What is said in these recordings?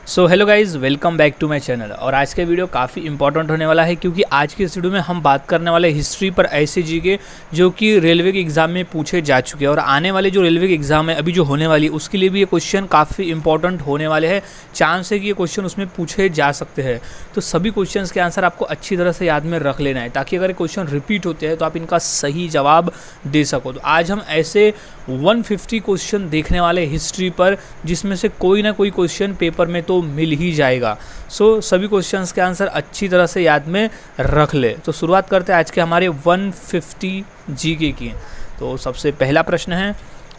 So hello guys, welcome back to my channel. और आज का वीडियो काफ़ी इंपॉर्टेंट होने वाला है क्योंकि आज के इस वीडियो में हम बात करने वाले हिस्ट्री पर ऐसे जीके जो कि रेलवे के एग्ज़ाम में पूछे जा चुके हैं और आने वाले जो रेलवे के एग्ज़ाम है अभी जो होने वाली है उसके लिए भी ये क्वेश्चन काफ़ी इंपॉर्टेंट होने वाले हैं। चांस है कि ये क्वेश्चन उसमें पूछे जा सकते हैं, तो सभी क्वेश्चन के आंसर आपको अच्छी तरह से याद में रख लेना है ताकि अगर क्वेश्चन रिपीट होते हैं तो आप इनका सही जवाब दे सको। तो आज हम ऐसे 150 क्वेश्चन देखने वाले हिस्ट्री पर जिसमें से कोई ना कोई क्वेश्चन पेपर में तो मिल ही जाएगा। सभी क्वेश्चंस के आंसर अच्छी तरह से याद में रख ले। तो शुरुआत करते हैं आज के हमारे 150 जीके की। तो सबसे पहला प्रश्न है,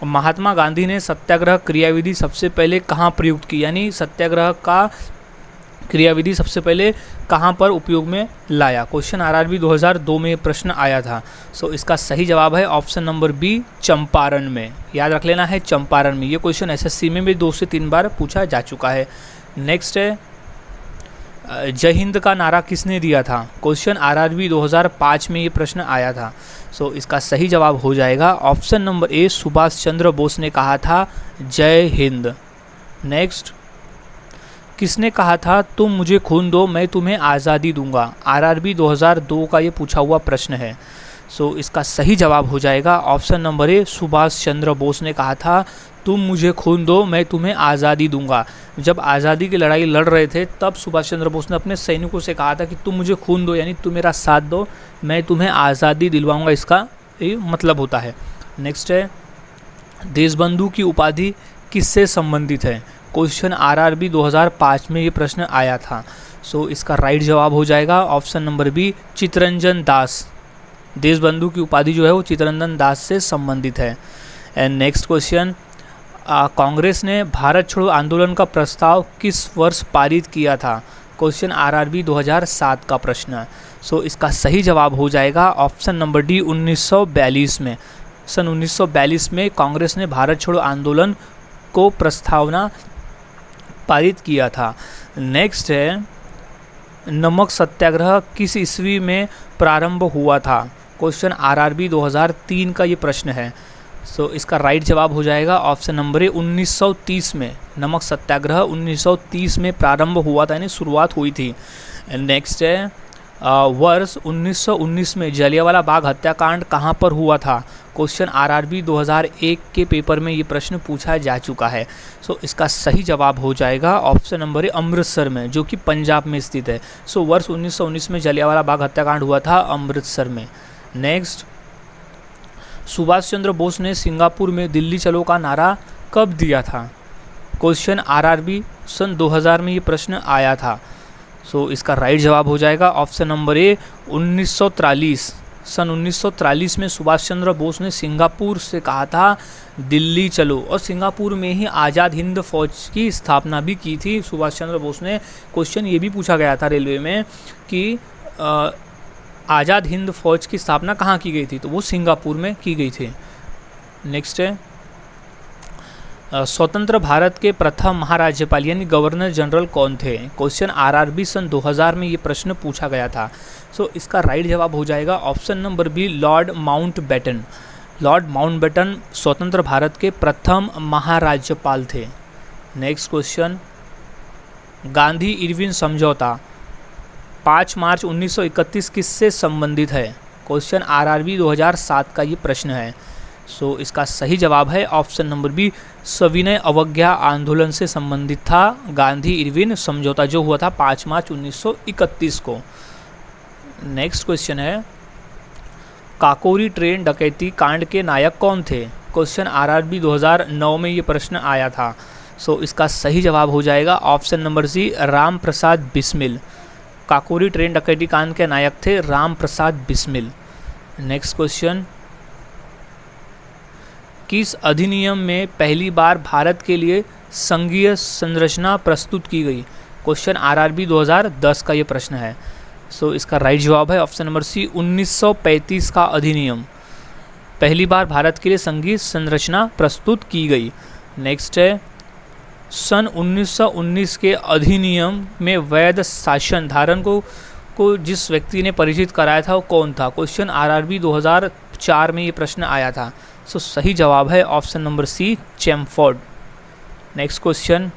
महात्मा गांधी ने सत्याग्रह क्रियाविधि सबसे पहले कहाँ प्रयुक्त की, यानी सत्याग्रह का क्रियाविधि सबसे पहले कहाँ पर उपयोग में लाया। क्वेश्चन आरआरबी 2002 में प्रश्न आया था। इसका सही जवाब है ऑप्शन नंबर बी, चंपारण में। याद रख लेना है, चंपारण में। ये क्वेश्चन एसएससी में भी 2 से 3 बार पूछा जा चुका है। नेक्स्ट है, जय हिंद का नारा किसने दिया था। क्वेश्चन आरआरबी 2005 में ये प्रश्न आया था। इसका सही जवाब हो जाएगा ऑप्शन नंबर ए, सुभाष चंद्र बोस ने कहा था जय हिंद। नेक्स्ट, किसने कहा था तुम मुझे खून दो मैं तुम्हें आज़ादी दूंगा। आरआरबी 2002 का ये पूछा हुआ प्रश्न है। इसका सही जवाब हो जाएगा ऑप्शन नंबर ए, सुभाष चंद्र बोस ने कहा था तुम मुझे खून दो मैं तुम्हें आज़ादी दूंगा। जब आज़ादी की लड़ाई लड़ रहे थे तब सुभाष चंद्र बोस ने अपने सैनिकों से कहा था कि तुम मुझे खून दो, यानी तुम मेरा साथ दो, मैं तुम्हें आज़ादी दिलवाऊंगा, इसका ये मतलब होता है। नेक्स्ट है, देशबंधु की उपाधि किससे संबंधित है। क्वेश्चन आरआरबी 2005 में ये प्रश्न आया था। इसका राइट जवाब हो जाएगा option number B, Chittaranjan Das. Deshbandhu की उपाधि जो है वो चित्तरंजन दास से संबंधित है। एंड नेक्स्ट क्वेश्चन, कांग्रेस ने भारत छोड़ो आंदोलन का प्रस्ताव किस वर्ष पारित किया था। क्वेश्चन आरआरबी 2007 का प्रश्न है। इसका सही जवाब हो जाएगा ऑप्शन नंबर डी, 1942 में। सन 1942 में कांग्रेस ने भारत छोड़ो आंदोलन को प्रस्तावना पारित किया था। नेक्स्ट है, नमक सत्याग्रह किस ईस्वी में प्रारंभ हुआ था। क्वेश्चन आरआरबी 2003 का ये प्रश्न है। इसका राइट जवाब हो जाएगा ऑप्शन नंबर ए, 1930 में। नमक सत्याग्रह 1930 में प्रारंभ हुआ था, यानी शुरुआत हुई थी। नेक्स्ट है, वर्ष 1919 में जलियांवाला बाग हत्याकांड कहाँ पर हुआ था। क्वेश्चन आरआरबी 2001 के पेपर में ये प्रश्न पूछा जा चुका है। इसका सही जवाब हो जाएगा ऑप्शन नंबर ए, अमृतसर में, जो कि पंजाब में स्थित है। वर्ष 1919 में जलियांवाला बाग हत्याकांड हुआ था अमृतसर में। नेक्स्ट, सुभाष चंद्र बोस ने सिंगापुर में दिल्ली चलो का नारा कब दिया था। क्वेश्चन आरआरबी सन 2000 में ये प्रश्न आया था। इसका राइट जवाब हो जाएगा ऑप्शन नंबर ए, 1943। सन 1943 में सुभाष चंद्र बोस ने सिंगापुर से कहा था दिल्ली चलो, और सिंगापुर में ही आज़ाद हिंद फौज की स्थापना भी की थी सुभाष चंद्र बोस ने। क्वेश्चन ये भी पूछा गया था रेलवे में कि आज़ाद हिंद फौज की स्थापना कहाँ की गई थी, तो वो सिंगापुर में की गई थी। नेक्स्ट है, स्वतंत्र भारत के प्रथम महाराज्यपाल यानी गवर्नर जनरल कौन थे। क्वेश्चन आरआरबी सन 2000 में ये प्रश्न पूछा गया था। इसका राइट जवाब हो जाएगा option number B, lord Mountbatten. Lord Mountbatten स्वतंत्र भारत के प्रथम महाराज्यपाल थे। नेक्स्ट क्वेश्चन, गांधी इरविन समझौता 5 मार्च 1931 किससे संबंधित है। क्वेश्चन आरआरबी 2007 का ये प्रश्न है। इसका सही जवाब है ऑप्शन नंबर बी, सविनय अवज्ञा आंदोलन से संबंधित था गांधी इरविन समझौता, जो हुआ था 5 मार्च 1931 को। नेक्स्ट क्वेश्चन है, काकोरी ट्रेन डकैती कांड के नायक कौन थे। क्वेश्चन आरआरबी 2009 में ये प्रश्न आया था। इसका सही जवाब हो जाएगा ऑप्शन नंबर सी, राम प्रसाद बिस्मिल। काकोरी ट्रेन डकैती कांड के नायक थे राम प्रसाद बिस्मिल। नेक्स्ट क्वेश्चन, किस अधिनियम में पहली बार भारत के लिए संघीय संरचना प्रस्तुत की गई। क्वेश्चन आरआरबी 2010 का ये प्रश्न है। इसका राइट जवाब है ऑप्शन नंबर सी, 1935 का अधिनियम। पहली बार भारत के लिए संघीय संरचना प्रस्तुत की गई। नेक्स्ट है, सन 1919 के अधिनियम में वैध शासन धारण को जिस व्यक्ति ने परिचित कराया था वो कौन था। क्वेश्चन आरआरबी 2004 में ये प्रश्न आया था। सही जवाब है option number C, Chelmsford. Next question,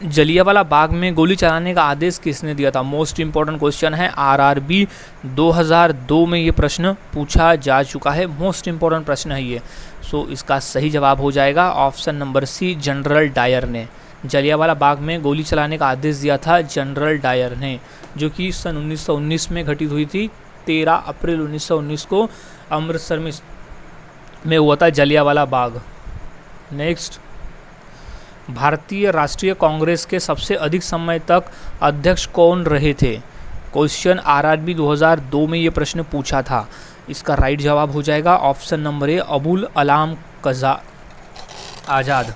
Jallianwala Bagh में गोली चलाने का आदेश किसने दिया था? मोस्ट इम्पॉर्टेंट क्वेश्चन है, आरआरबी 2002 में ये प्रश्न पूछा जा चुका है, मोस्ट इम्पॉर्टेंट प्रश्न है ये। सो इसका सही जवाब हो जाएगा option number C, general Dyer ने। जलियांवाला बाग में गोली चलाने का आदेश दिया था जनरल डायर ने, जो कि सन 1919 में घटित हुई थी। 13 अप्रैल 1919 को अमृतसर में हुआ था जलियांवाला बाग। नेक्स्ट, भारतीय राष्ट्रीय कांग्रेस के सबसे अधिक समय तक अध्यक्ष कौन रहे थे? क्वेश्चन आरआरबी 2002 में ये प्रश्न पूछा था। इसका राइट जवाब हो जाएगा ऑप्शन नंबर ए, अबुल कलाम आज़ाद।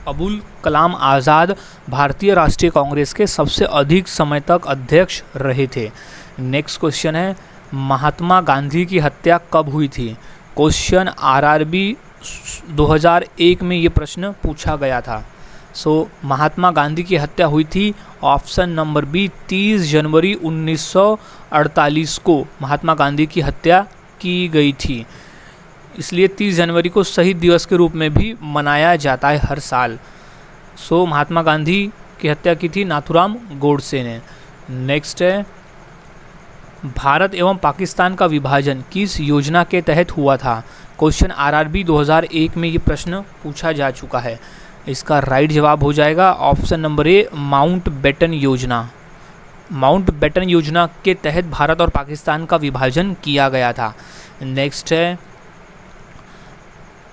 अबुल कलाम आज़ाद भारतीय राष्ट्रीय कांग्रेस के सबसे अधिक समय तक अध्यक्ष रहे थे। नेक्स्ट क्वेश्चन है, महात्मा गांधी की हत्या कब हुई थी? क्वेश्चन आरआरबी 2001 में ये प्रश्न पूछा गया था। सो महात्मा गांधी की हत्या हुई थी ऑप्शन नंबर बी, 30 जनवरी 1948 को महात्मा गांधी की हत्या की गई थी। इसलिए 30 जनवरी को शहीद दिवस के रूप में भी मनाया जाता है हर साल। सो महात्मा गांधी की हत्या की थी नाथूराम गोडसे ने। नेक्स्ट है, भारत एवं पाकिस्तान का विभाजन किस योजना के तहत हुआ था? क्वेश्चन आरआरबी 2001 में ये प्रश्न पूछा जा चुका है। इसका राइट जवाब हो जाएगा option number A, Mountbatten योजना। माउंट बेटन योजना के तहत भारत और पाकिस्तान का विभाजन किया गया था। नेक्स्ट है,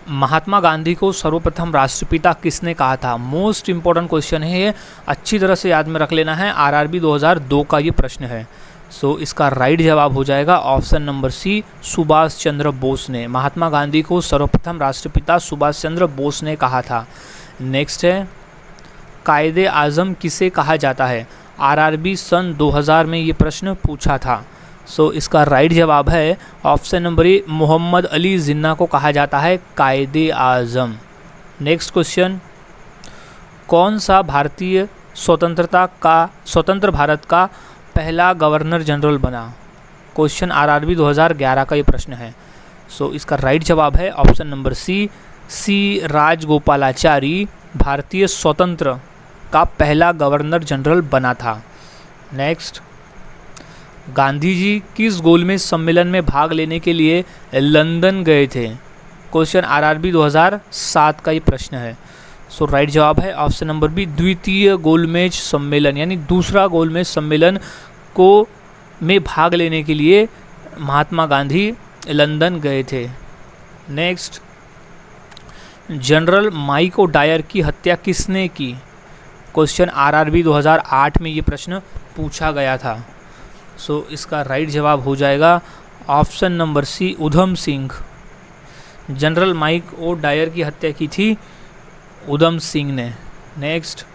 महात्मा गांधी को सर्वप्रथम राष्ट्रपिता किसने कहा था? मोस्ट इम्पॉर्टेंट क्वेश्चन है ये, अच्छी तरह से याद में रख लेना है, आरआरबी 2002 का ये प्रश्न है। सो इसका राइट जवाब हो जाएगा ऑप्शन नंबर सी, सुभाष चंद्र बोस ने। महात्मा गांधी को सर्वप्रथम राष्ट्रपिता सुभाष चंद्र बोस ने कहा था। नेक्स्ट है, कायदे आज़म किसे कहा जाता है? आरआरबी सन 2000 में ये प्रश्न पूछा था। सो इसका राइट जवाब है option number A, Mohammad Ali Jinnah को कहा जाता है कायदे आज़म। नेक्स्ट क्वेश्चन, कौन सा भारतीय स्वतंत्र भारत का पहला गवर्नर जनरल बना? क्वेश्चन आरआरबी 2011 का ये प्रश्न है। सो इसका राइट जवाब है ऑप्शन नंबर सी राजगोपालाचारी भारतीय स्वतंत्र का पहला गवर्नर जनरल बना था। नेक्स्ट, गांधी जी किस गोलमेज सम्मेलन में भाग लेने के लिए लंदन गए थे? क्वेश्चन आरआरबी 2007 का ये प्रश्न है। सो राइट जवाब है ऑप्शन नंबर बी, द्वितीय गोलमेज सम्मेलन, यानी दूसरा गोलमेज सम्मेलन को में भाग लेने के लिए महात्मा गांधी लंदन गए थे। Next, general mic O Dyer की हत्या किसने की? क्वेश्चन आरआरबी 2008 में ये प्रश्न पूछा गया था। सो इसका राइट जवाब हो जाएगा ऑप्शन नंबर सी, Udham Singh. General mic O Dyer की हत्या की थी उधम सिंह ने। नेक्स्ट,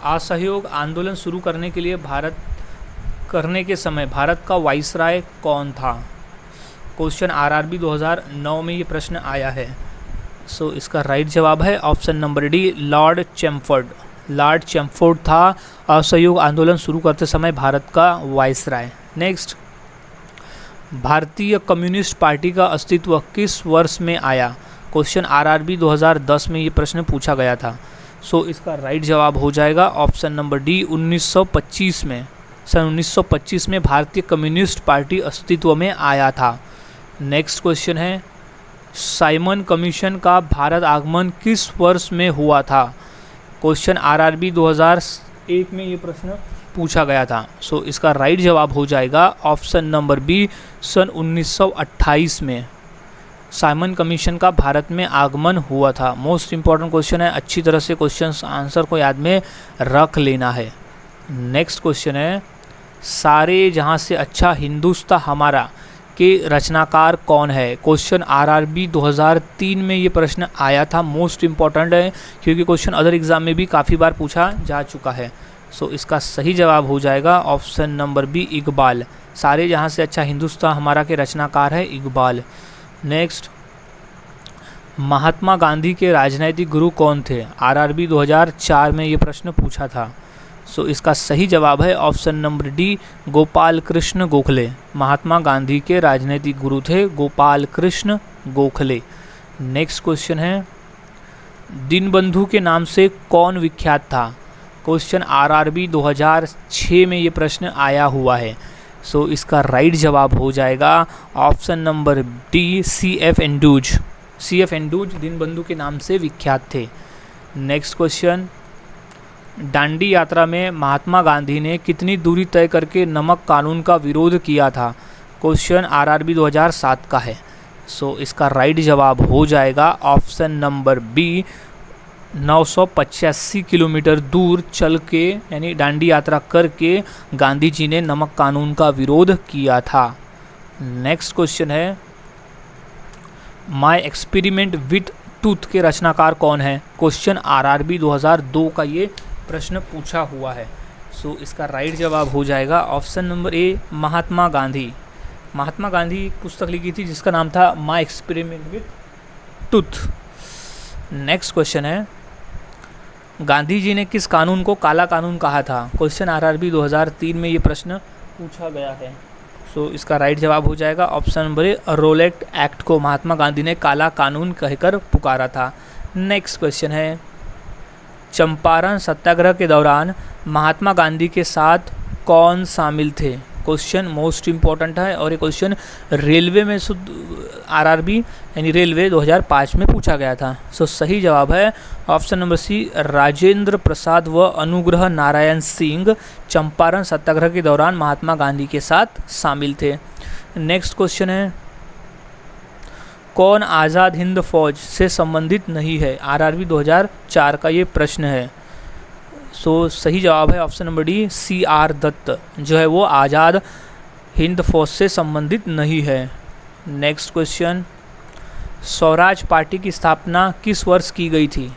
असहयोग आंदोलन शुरू करने के समय भारत का वाइसराय कौन था? क्वेश्चन आरआरबी 2009 में ये प्रश्न आया है। सो इसका राइट जवाब है option number D, Lord Chelmsford. Lord Chelmsford था असहयोग आंदोलन शुरू करते समय भारत का वाइसराय। नेक्स्ट, भारतीय कम्युनिस्ट पार्टी का अस्तित्व किस वर्ष में आया? क्वेश्चन आरआरबी 2010 में ये प्रश्न पूछा गया था। सो इसका राइट जवाब हो जाएगा ऑप्शन नंबर डी, 1925 में। सन 1925 में भारतीय कम्युनिस्ट पार्टी अस्तित्व में आया था। नेक्स्ट क्वेश्चन है, साइमन कमीशन का भारत आगमन किस वर्ष में हुआ था? क्वेश्चन आरआरबी 2001 में ये प्रश्न पूछा गया था। सो इसका राइट जवाब हो जाएगा ऑप्शन नंबर बी, सन 1928 में साइमन कमीशन का भारत में आगमन हुआ था। मोस्ट इम्पॉर्टेंट क्वेश्चन है, अच्छी तरह से क्वेश्चन आंसर को याद में रख लेना है। नेक्स्ट क्वेश्चन है, सारे जहाँ से अच्छा हिंदुस्तान हमारा के रचनाकार कौन है? क्वेश्चन आरआरबी 2003 में ये प्रश्न आया था। मोस्ट इम्पॉर्टेंट है क्योंकि क्वेश्चन अदर एग्जाम में भी काफ़ी बार पूछा जा चुका है। सो इसका सही जवाब हो जाएगा ऑप्शन नंबर बी, इकबाल। सारे जहाँ से अच्छा हिंदुस्तान हमारा के रचनाकार है इकबाल। नेक्स्ट, महात्मा गांधी के राजनैतिक गुरु कौन थे? आरआरबी 2004 में ये प्रश्न पूछा था। सो इसका सही जवाब है option number D, Gopal Krishna Gokhale. Mahatma Gandhi के राजनैतिक गुरु थे गोपाल कृष्ण गोखले। नेक्स्ट क्वेश्चन है, दीनबंधु के नाम से कौन विख्यात था? क्वेश्चन आरआरबी 2006 में ये प्रश्न आया हुआ है। सो इसका राइट जवाब हो जाएगा option number D, C F. Andrews. C F. Andrews Deenbandhu के नाम से विख्यात थे। नेक्स्ट क्वेश्चन, दांडी यात्रा में महात्मा गांधी ने कितनी दूरी तय करके नमक कानून का विरोध किया था? क्वेश्चन आरआरबी 2007 का है। सो इसका राइट जवाब हो जाएगा ऑप्शन नंबर बी, 985 किलोमीटर दूर चल के यानी दांडी यात्रा करके गांधी जी ने नमक कानून का विरोध किया था। नेक्स्ट क्वेश्चन है, माय एक्सपेरिमेंट विथ टूथ के रचनाकार कौन है? क्वेश्चन आरआरबी 2002 का ये प्रश्न पूछा हुआ है। सो इसका राइट जवाब हो जाएगा ऑप्शन नंबर ए, महात्मा गांधी। महात्मा गांधी एक पुस्तक लिखी थी जिसका नाम था my experiment with tooth. Next question है, गांधी जी ने किस कानून को काला कानून कहा था? क्वेश्चन आरआरबी 2003 में ये प्रश्न पूछा गया है। सो इसका राइट जवाब हो जाएगा option number A, Rowlatt act को महात्मा गांधी ने काला कानून कहकर पुकारा था। नेक्स्ट क्वेश्चन है, चंपारण सत्याग्रह के दौरान महात्मा गांधी के साथ कौन शामिल थे? क्वेश्चन मोस्ट इम्पॉर्टेंट है और ये क्वेश्चन रेलवे में आरआरबी यानी रेलवे 2005 में पूछा गया था। सो सही जवाब है ऑप्शन नंबर सी, राजेंद्र प्रसाद व अनुग्रह नारायण सिंह चंपारण सत्याग्रह के दौरान महात्मा गांधी के साथ शामिल थे। नेक्स्ट क्वेश्चन है, कौन आज़ाद हिंद फौज से संबंधित नहीं है? आरआरबी 2004 का ये प्रश्न है। सो सही जवाब है option number D, C R. Dutt जो है वो आज़ाद हिंद फौज से संबंधित नहीं है। नेक्स्ट क्वेश्चन, स्वराज पार्टी की स्थापना किस वर्ष की गई थी?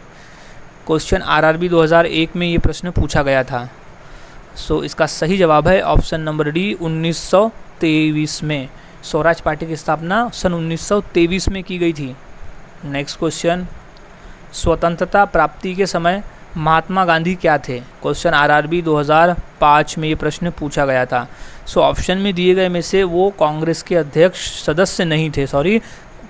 क्वेश्चन आरआरबी 2001 में ये प्रश्न पूछा गया था। सो इसका सही जवाब है ऑप्शन नंबर डी, 1923 में। स्वराज पार्टी की स्थापना सन 1923 में की गई थी। नेक्स्ट क्वेश्चन, स्वतंत्रता प्राप्ति के समय महात्मा गांधी क्या थे? क्वेश्चन आरआरबी 2005 में ये प्रश्न पूछा गया था। सो ऑप्शन में दिए गए में से वो कांग्रेस के अध्यक्ष सदस्य नहीं थे,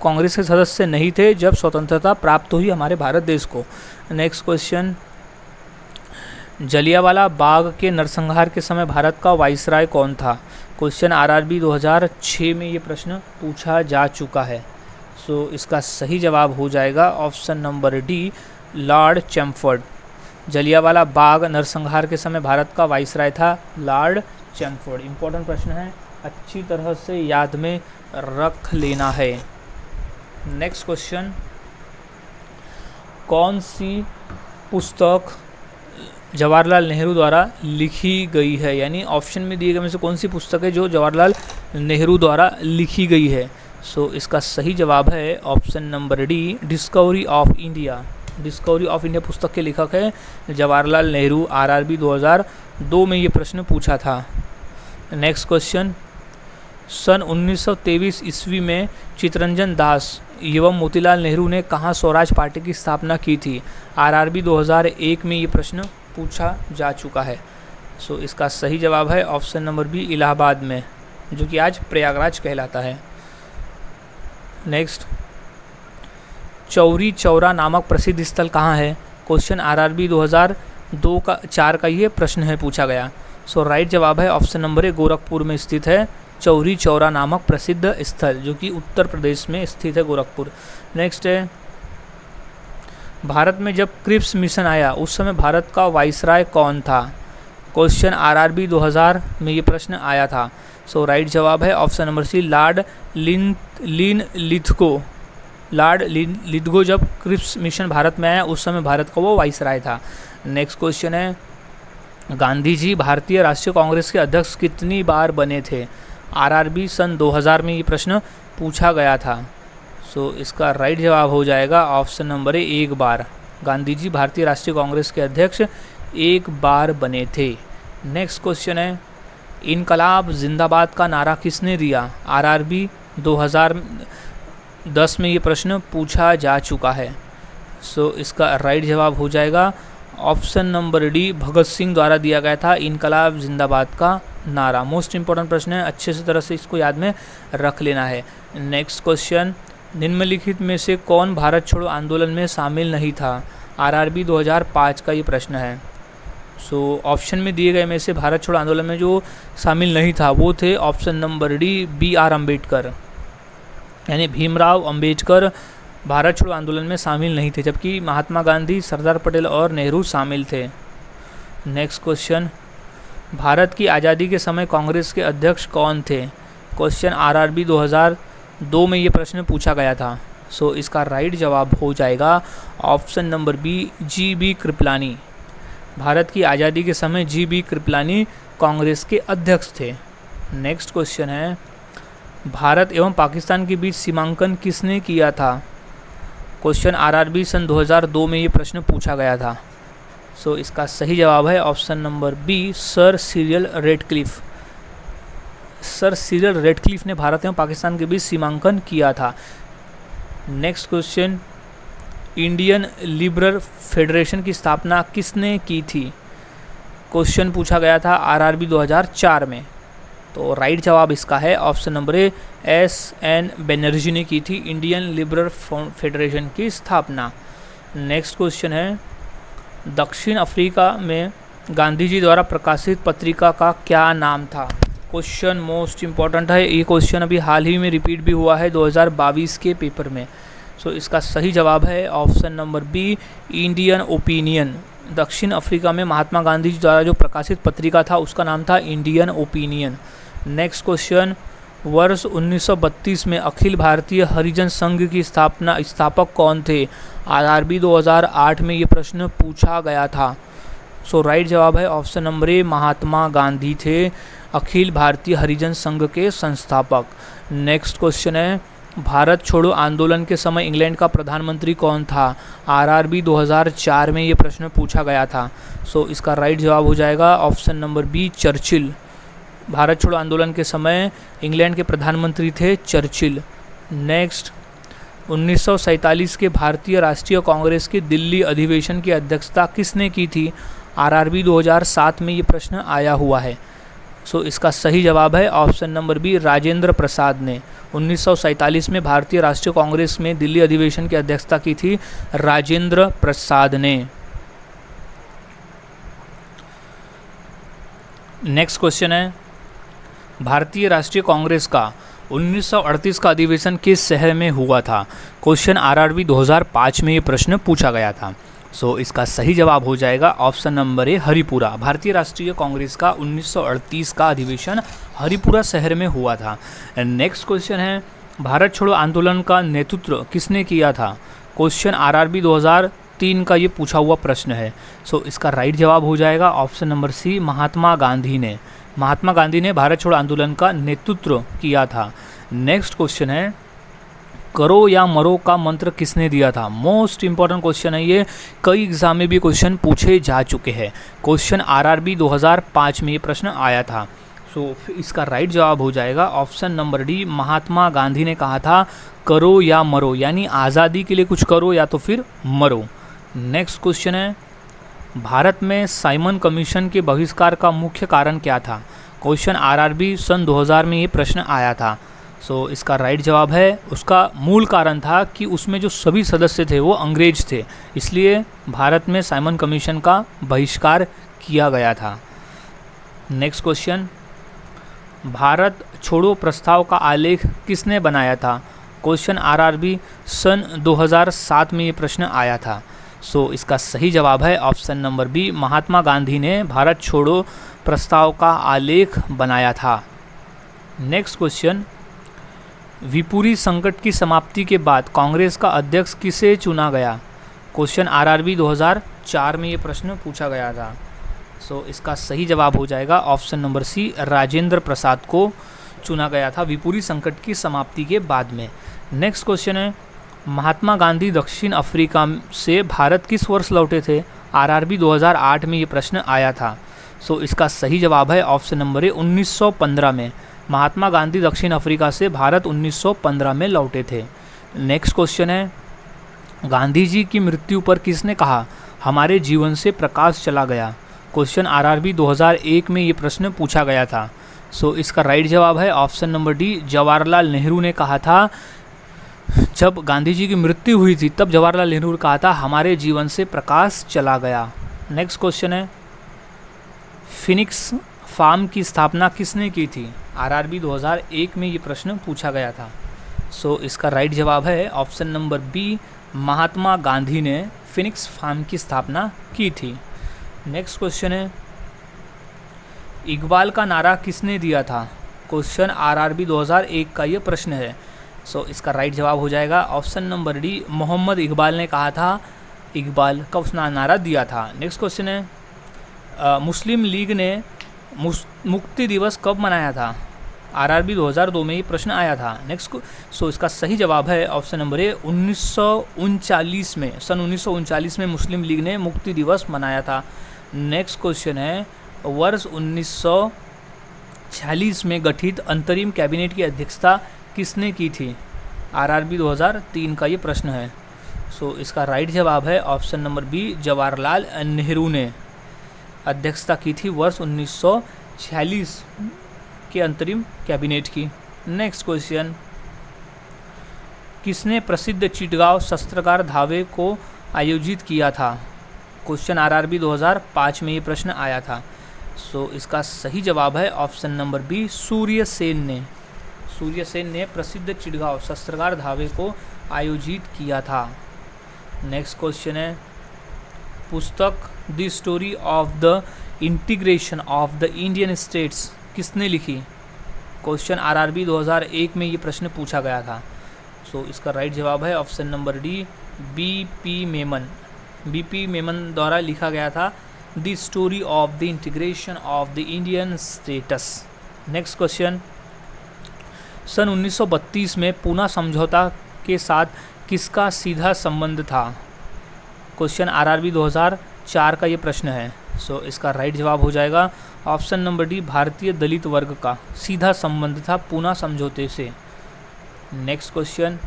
कांग्रेस के सदस्य नहीं थे जब स्वतंत्रता प्राप्त हुई हमारे भारत देश को। नेक्स्ट क्वेश्चन, जलियांवाला बाग के नरसंहार के समय भारत का वाइसराय कौन था? क्वेश्चन आरआरबी 2006 में ये प्रश्न पूछा जा चुका है। सो इसका सही जवाब हो जाएगा option number D, Lord Chelmsford. Jallianwala Bagh नरसंहार के समय भारत का वाइसराय था लॉर्ड चैमफोर्ड। इंपॉर्टेंट प्रश्न है, अच्छी तरह से याद में रख लेना है। नेक्स्ट क्वेश्चन, कौन सी पुस्तक जवाहरलाल नेहरू द्वारा लिखी गई है? यानी ऑप्शन में दिए गए में से कौन सी पुस्तक है जो जवाहरलाल नेहरू द्वारा लिखी गई है? सो इसका सही जवाब है option number D, discovery of India. Discovery of India पुस्तक के लेखक है जवाहरलाल नेहरू। आरआरबी 2002 में ये प्रश्न पूछा था। नेक्स्ट क्वेश्चन, सन 1923 ईस्वी में चित्तरंजन दास एवं मोतीलाल नेहरू ने कहाँ स्वराज पार्टी की स्थापना की थी? आरआरबी 2001 में ये प्रश्न पूछा जा चुका है। सो इसका सही जवाब है ऑप्शन नंबर बी, इलाहाबाद में, जो कि आज प्रयागराज कहलाता है। नेक्स्ट, चौरी चौरा नामक प्रसिद्ध स्थल कहाँ है? क्वेश्चन आरआरबी 2004 का ये प्रश्न है पूछा गया। सो राइट जवाब है ऑप्शन नंबर ए, गोरखपुर में स्थित है चौरी चौरा नामक प्रसिद्ध स्थल, जो कि उत्तर प्रदेश में स्थित है, गोरखपुर। नेक्स्ट है, भारत में जब क्रिप्स मिशन आया उस समय भारत का वाइसराय कौन था? क्वेश्चन आरआरबी 2000 में ये प्रश्न आया था। सो राइट जवाब है option number C, lord Linlithgow. Lord Linlithgow जब क्रिप्स मिशन भारत में आया उस समय भारत का वो वाइसराय था। नेक्स्ट क्वेश्चन है, गांधी जी भारतीय राष्ट्रीय कांग्रेस के अध्यक्ष कितनी बार बने थे? आरआरबी सन 2000 में ये प्रश्न पूछा गया था। सो इसका राइट जवाब हो जाएगा ऑप्शन नंबर ए, एक बार। गांधी जी भारतीय राष्ट्रीय कांग्रेस के अध्यक्ष एक बार बने थे। नेक्स्ट क्वेश्चन है, इनकलाब जिंदाबाद का नारा किसने दिया? आरआरबी 2010 में ये प्रश्न पूछा जा चुका है। सो इसका राइट जवाब हो जाएगा option number D, Bhagat Singh द्वारा दिया गया था इनकलाब जिंदाबाद का नारा। मोस्ट इंपॉर्टेंट प्रश्न है, अच्छे से तरह से इसको याद में रख लेना है। नेक्स्ट क्वेश्चन, निम्नलिखित में से कौन भारत छोड़ो आंदोलन में शामिल नहीं था? आरआरबी 2005 का ये प्रश्न है। सो ऑप्शन में दिए गए में से भारत छोड़ो आंदोलन में जो शामिल नहीं था वो थे option number D BR Ambedkar, यानी भीमराव अंबेडकर भारत छोड़ो आंदोलन में शामिल नहीं थे, जबकि महात्मा गांधी, सरदार पटेल और नेहरू शामिल थे। नेक्स्ट क्वेश्चन, भारत की आज़ादी के समय कांग्रेस के अध्यक्ष कौन थे? क्वेश्चन आरआरबी 2002 में ये प्रश्न पूछा गया था। सो इसका राइट जवाब हो जाएगा option number B GB Kripalani. Bharat की आज़ादी के समय GB कृपलानी कांग्रेस के अध्यक्ष थे। नेक्स्ट क्वेश्चन है, भारत एवं पाकिस्तान के बीच सीमांकन किसने किया था? क्वेश्चन आरआरबी सन 2002 में ये प्रश्न पूछा गया था। सो इसका सही जवाब है option number B sir Cyril Radcliffe. Sir Cyril Radcliffe ने भारत एवं पाकिस्तान के बीच सीमांकन किया था। Next question, Indian liberal federation की स्थापना किसने की थी? क्वेश्चन पूछा गया था आरआरबी 2004 में। तो राइट जवाब इसका है ऑप्शन नंबर ए SN बनर्जी ने की थी इंडियन लिबरल फेडरेशन की स्थापना। नेक्स्ट क्वेश्चन है, दक्षिण अफ्रीका में गांधी जी द्वारा प्रकाशित पत्रिका का क्या नाम था? क्वेश्चन मोस्ट इम्पॉर्टेंट है, ये क्वेश्चन अभी हाल ही में रिपीट भी हुआ है 2022 के पेपर में। सो इसका सही जवाब है option number B Indian opinion. दक्षिण अफ्रीका में महात्मा गांधी जी द्वारा जो प्रकाशित पत्रिका था उसका नाम था इंडियन ओपिनियन। नेक्स्ट क्वेश्चन, वर्ष 1932 में अखिल भारतीय हरिजन संघ की स्थापक कौन थे? आरआरबी 2008 में ये प्रश्न पूछा गया था। सो राइट जवाब है ऑप्शन नंबर ए महात्मा गांधी थे अखिल भारतीय हरिजन संघ के संस्थापक। नेक्स्ट क्वेश्चन है, भारत छोड़ो आंदोलन के समय इंग्लैंड का प्रधानमंत्री कौन था? आरआरबी 2004 में ये प्रश्न पूछा गया था। सो इसका राइट जवाब हो जाएगा option number B Churchill. Bharat छोड़ो आंदोलन के समय इंग्लैंड के प्रधानमंत्री थे चर्चिल। नेक्स्ट, 1947 के भारतीय राष्ट्रीय कांग्रेस के दिल्ली अधिवेशन की अध्यक्षता किसने की थी? आरआरबी 2007 में ये प्रश्न आया हुआ है। सो इसका सही जवाब है option number B Rajendra Prasad ने। 1947 में भारतीय राष्ट्रीय कांग्रेस में दिल्ली अधिवेशन की अध्यक्षता की थी राजेंद्र प्रसाद ने। नेक्स्ट क्वेश्चन है, भारतीय राष्ट्रीय कांग्रेस का 1938 का अधिवेशन किस शहर में हुआ था? क्वेश्चन आरआरबी 2005 में ये प्रश्न पूछा गया था। सो इसका सही जवाब हो जाएगा ऑप्शन नंबर ए हरिपुरा। भारतीय राष्ट्रीय कांग्रेस का 1938 का अधिवेशन हरिपुरा शहर में हुआ था। नेक्स्ट क्वेश्चन है, भारत छोड़ो आंदोलन का नेतृत्व किसने किया था? क्वेश्चन आरआरबी 2003 का ये पूछा हुआ प्रश्न है। सो इसका राइट जवाब हो जाएगा ऑप्शन नंबर सी महात्मा गांधी ने। महात्मा गांधी ने भारत छोड़ो आंदोलन का नेतृत्व किया था। नेक्स्ट क्वेश्चन है, करो या मरो का मंत्र किसने दिया था? मोस्ट इंपॉर्टेंट क्वेश्चन है ये, कई एग्जाम में भी क्वेश्चन पूछे जा चुके हैं। क्वेश्चन आरआरबी 2005 में ये प्रश्न आया था। सो इसका राइट जवाब हो जाएगा option number D Mahatma Gandhi ने कहा था करो या मरो, यानी आज़ादी के लिए कुछ करो या तो फिर मरो। नेक्स्ट क्वेश्चन है, भारत में साइमन कमीशन के बहिष्कार का मुख्य कारण क्या था? क्वेश्चन आरआरबी सन 2000 में ये प्रश्न आया था। सो इसका राइट जवाब है, उसका मूल कारण था कि उसमें जो सभी सदस्य थे वो अंग्रेज थे, इसलिए भारत में साइमन कमीशन का बहिष्कार किया गया था। नेक्स्ट क्वेश्चन, भारत छोड़ो प्रस्ताव का आलेख किसने बनाया था? क्वेश्चन आरआरबी सन 2007 में ये प्रश्न आया था। सो इसका सही जवाब है option number B Mahatma Gandhi ने भारत छोड़ो प्रस्ताव का आलेख बनाया था। नेक्स्ट क्वेश्चन, विपुरी संकट की समाप्ति के बाद कांग्रेस का अध्यक्ष किसे चुना गया? क्वेश्चन आरआरबी 2004 में ये प्रश्न पूछा गया था। सो इसका सही जवाब हो जाएगा ऑप्शन नंबर सी राजेंद्र प्रसाद को चुना गया था विपुरी संकट की समाप्ति के बाद में। नेक्स्ट क्वेश्चन है, महात्मा गांधी दक्षिण अफ्रीका से भारत किस वर्ष लौटे थे? आरआरबी 2008 में ये प्रश्न आया था। सो इसका सही जवाब है ऑप्शन नंबर ए 1915 में। महात्मा गांधी दक्षिण अफ्रीका से भारत 1915 में लौटे थे। नेक्स्ट क्वेश्चन है, गांधी जी की मृत्यु पर किसने कहा हमारे जीवन से प्रकाश चला गया? क्वेश्चन आरआरबी 2001 में ये प्रश्न पूछा गया था। सो इसका राइट जवाब है option number D Jawaharlal Nehru ने कहा था जब गांधी जी की मृत्यु हुई थी तब जवाहरलाल नेहरू ने कहा था हमारे जीवन से प्रकाश चला गया। नेक्स्ट क्वेश्चन है, फिनिक्स फार्म की स्थापना किसने की थी? आरआरबी 2001 में ये प्रश्न पूछा गया था। सो इसका राइट जवाब है option number B, Mahatma Gandhi ने फिनिक्स फार्म की स्थापना की थी। नेक्स्ट क्वेश्चन है, इकबाल का नारा किसने दिया था? क्वेश्चन आरआरबी 2001 का ये प्रश्न है। सो इसका राइट जवाब हो जाएगा option number D, Mohammad Iqbal ने कहा था, इकबाल का उसने नारा दिया था। नेक्स्ट क्वेश्चन है, मुस्लिम लीग ने मुक्ति दिवस कब मनाया था? आरआरबी 2002 में ये प्रश्न आया था। नेक्स्ट सो इसका सही जवाब है ऑप्शन नंबर ए, 1939 में, सन 1939 में मुस्लिम लीग ने मुक्ति दिवस मनाया था। नेक्स्ट क्वेश्चन है, वर्ष 1946 में गठित अंतरिम कैबिनेट की अध्यक्षता किसने की थी? आरआरबी 2003 का ये प्रश्न है। सो इसका राइट जवाब है option number B, Jawaharlal Nehru ने अध्यक्षता की थी वर्ष 1946 के अंतरिम कैबिनेट की। नेक्स्ट क्वेश्चन, किसने प्रसिद्ध चिटगांव शस्त्रागार धावे को आयोजित किया था? क्वेश्चन आरआरबी 2005 में ये प्रश्न आया था। सो इसका सही जवाब है ऑप्शन नंबर बी, सूर्यसेन ने। सूर्यसेन ने प्रसिद्ध चिटगांव शस्त्रागार धावे को आयोजित किया था। नेक्स्ट क्वेश्चन है, पुस्तक the story of the integration of the Indian states किसने लिखी? क्वेश्चन आरआरबी 2001 में ये प्रश्न पूछा गया था। सो इसका राइट जवाब है option number D, BP Memon. BP Memon द्वारा लिखा गया था the story of the integration of the Indian states. Next question, सन 1932 में पूना समझौता के साथ किसका सीधा संबंध था? क्वेश्चन आरआरबी 2004 का ये प्रश्न है। सो इसका राइट जवाब हो जाएगा ऑप्शन नंबर डी, भारतीय दलित वर्ग का सीधा संबंध था पूना समझौते से। नेक्स्ट क्वेश्चन,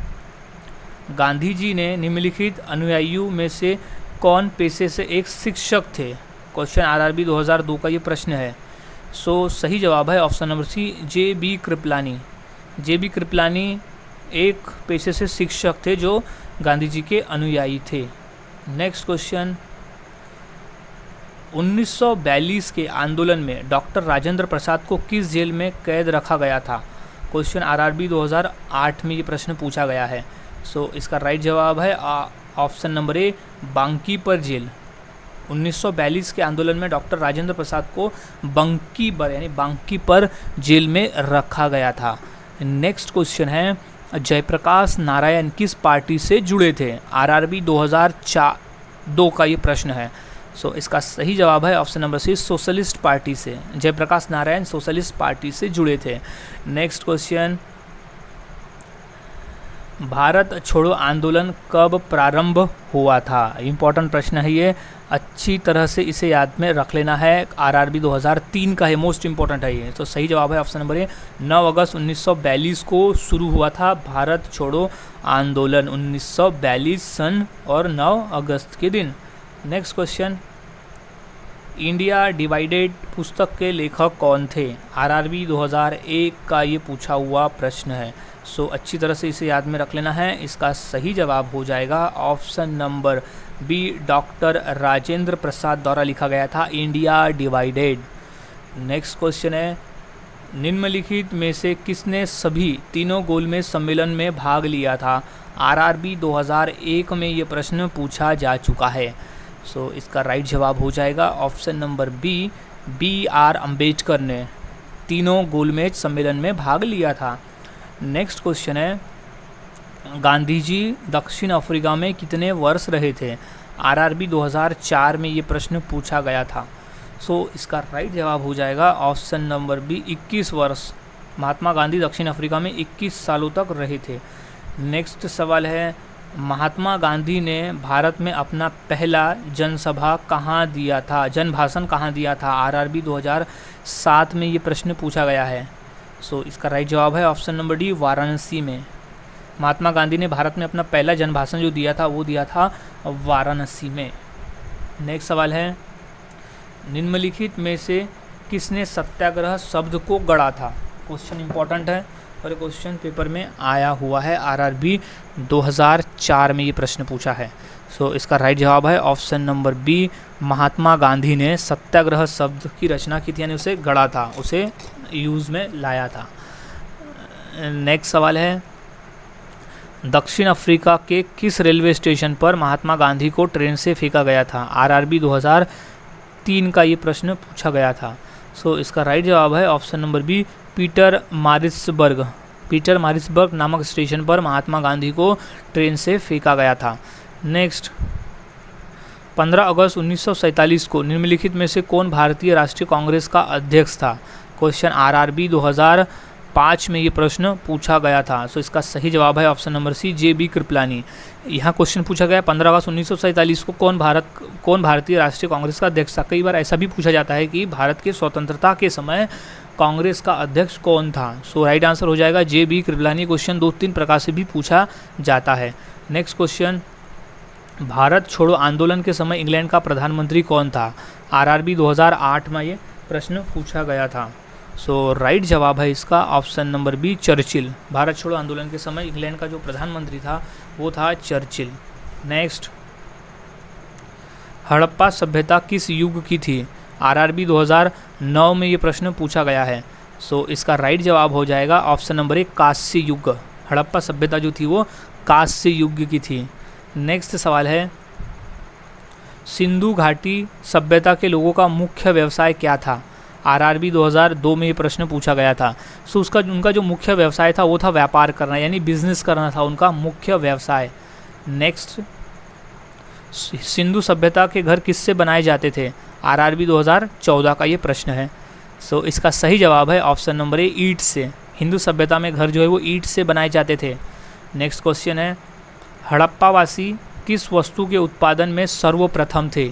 गांधी जी ने निम्नलिखित अनुयायियों में से कौन पेशे से एक शिक्षक थे? क्वेश्चन आरआरबी 2002 का ये प्रश्न है। सो सही जवाब है option number C, J B. Kripalani. J B. Kripalani एक पेशे से शिक्षक थे जो गांधी जी के अनुयायी थे। नेक्स्ट क्वेश्चन, 1942 के आंदोलन में डॉक्टर राजेंद्र प्रसाद को किस जेल में कैद रखा गया था? क्वेश्चन आरआरबी 2008 में ये प्रश्न पूछा गया है। सो इसका राइट जवाब है ऑप्शन नंबर ए, बांकीपर जेल। 1942 के आंदोलन में डॉक्टर राजेंद्र प्रसाद को बंकीपर यानी बांकीपर जेल में रखा गया था। नेक्स्ट क्वेश्चन है, जयप्रकाश नारायण किस पार्टी से जुड़े थे? आरआरबी 2002 का ये प्रश्न है। सो इसका सही जवाब है option number C, socialist party से। जयप्रकाश नारायण सोशलिस्ट पार्टी से जुड़े थे। नेक्स्ट क्वेश्चन, भारत छोड़ो आंदोलन कब प्रारंभ हुआ था? इम्पॉर्टेंट प्रश्न है ये, अच्छी तरह से इसे याद में रख लेना है। आरआरबी 2003 का है, मोस्ट इम्पॉर्टेंट है ये। तो सही जवाब है ऑप्शन नंबर ए, 9 अगस्त 1942 को शुरू हुआ था भारत छोड़ो आंदोलन, 1942 सन और 9 अगस्त के दिन। नेक्स्ट क्वेश्चन, इंडिया डिवाइडेड पुस्तक के लेखक कौन थे? आरआरबी 2001 का ये पूछा हुआ प्रश्न है। सो अच्छी तरह से इसे याद में रख लेना है। इसका सही जवाब हो जाएगा option number B, doctor Rajendra Prasad द्वारा लिखा गया था इंडिया डिवाइडेड। नेक्स्ट क्वेश्चन है, निम्नलिखित में से किसने सभी तीनों गोलमेज सम्मेलन में भाग लिया था? आरआरबी 2001 में ये प्रश्न पूछा जा चुका है। सो इसका राइट जवाब हो जाएगा option number B, B.R. Ambedkar ने तीनों गोलमेज सम्मेलन में भाग लिया था। नेक्स्ट क्वेश्चन है, गांधी जी दक्षिण अफ्रीका में कितने वर्ष रहे थे? आरआरबी 2004 में ये प्रश्न पूछा गया था। सो इसका राइट जवाब हो जाएगा ऑप्शन नंबर बी, 21 वर्ष। महात्मा गांधी दक्षिण अफ्रीका में 21 सालों तक रहे थे। नेक्स्ट सवाल है, महात्मा गांधी ने भारत में अपना पहला जनसभा कहाँ दिया था, जनभाषण कहाँ दिया था? आरआरबी 2007 में ये प्रश्न पूछा गया है। सो इसका राइट जवाब है ऑप्शन नंबर डी, वाराणसी में। महात्मा गांधी ने भारत में अपना पहला जनभाषण जो दिया था वो दिया था वाराणसी में। नेक्स्ट सवाल है, निम्नलिखित में से किसने सत्याग्रह शब्द को गढ़ा था? क्वेश्चन इंपॉर्टेंट है। और क्वेश्चन पेपर में आया हुआ है, आरआरबी 2004 में ये प्रश्न पूछा है। सो इसका राइट जवाब है option number B, Mahatma Gandhi ने सत्याग्रह शब्द की रचना की थी, यानी उसे गढ़ा था, उसे यूज़ में लाया था। नेक्स्ट सवाल है, दक्षिण अफ्रीका के किस रेलवे स्टेशन पर महात्मा गांधी को ट्रेन से फेंका गया था? आरआरबी 2003 का ये प्रश्न पूछा गया था। सो इसका राइट जवाब है ऑप्शन नंबर बी, पीटर मारिसबर्ग नामक स्टेशन पर महात्मा गांधी को ट्रेन से फेंका गया था। नेक्स्ट, 15 अगस्त 1947 को निम्नलिखित में से कौन भारतीय राष्ट्रीय कांग्रेस का अध्यक्ष था? क्वेश्चन आरआरबी 2005 में ये प्रश्न पूछा गया था। सो इसका सही जवाब है option number C, JB Kripalani. यहाँ क्वेश्चन पूछा गया 15 अगस्त 1947 को कौन भारतीय राष्ट्रीय कांग्रेस का अध्यक्ष था। कई बार ऐसा भी पूछा जाता है कि भारत के स्वतंत्रता के समय कांग्रेस का अध्यक्ष कौन था। सो राइट आंसर हो जाएगा JB कृपलानी। क्वेश्चन 2-3 प्रकार से भी पूछा जाता है। नेक्स्ट क्वेश्चन, भारत छोड़ो आंदोलन के समय इंग्लैंड का प्रधानमंत्री कौन था? आरआरबी 2008 में ये प्रश्न पूछा गया था। सो राइट जवाब है इसका option number B, Churchill. Bharat छोड़ो आंदोलन के समय इंग्लैंड का जो प्रधानमंत्री था वो था चर्चिल। नेक्स्ट, हड़प्पा सभ्यता किस युग की थी? आरआरबी 2009 में ये प्रश्न पूछा गया है। सो इसका राइट जवाब हो जाएगा ऑप्शन नंबर ए, कांस्य युग। हड़प्पा सभ्यता जो थी वो कांस्य युग की थी। नेक्स्ट सवाल है, सिंधु घाटी सभ्यता के लोगों का मुख्य व्यवसाय क्या था? आरआरबी 2002 में ये प्रश्न पूछा गया था। सो उनका जो मुख्य व्यवसाय था वो था व्यापार करना, यानी बिजनेस करना था उनका मुख्य व्यवसाय। नेक्स्ट, सिंधु सभ्यता के घर किससे बनाए जाते थे? आरआरबी 2014 का ये प्रश्न है। सो इसका सही जवाब है ऑप्शन नंबर ए, ईंट से। हिंदू सभ्यता में घर जो है वो ईंट से बनाए जाते थे। नेक्स्ट क्वेश्चन है, हड़प्पावासी किस वस्तु के उत्पादन में सर्वप्रथम थे?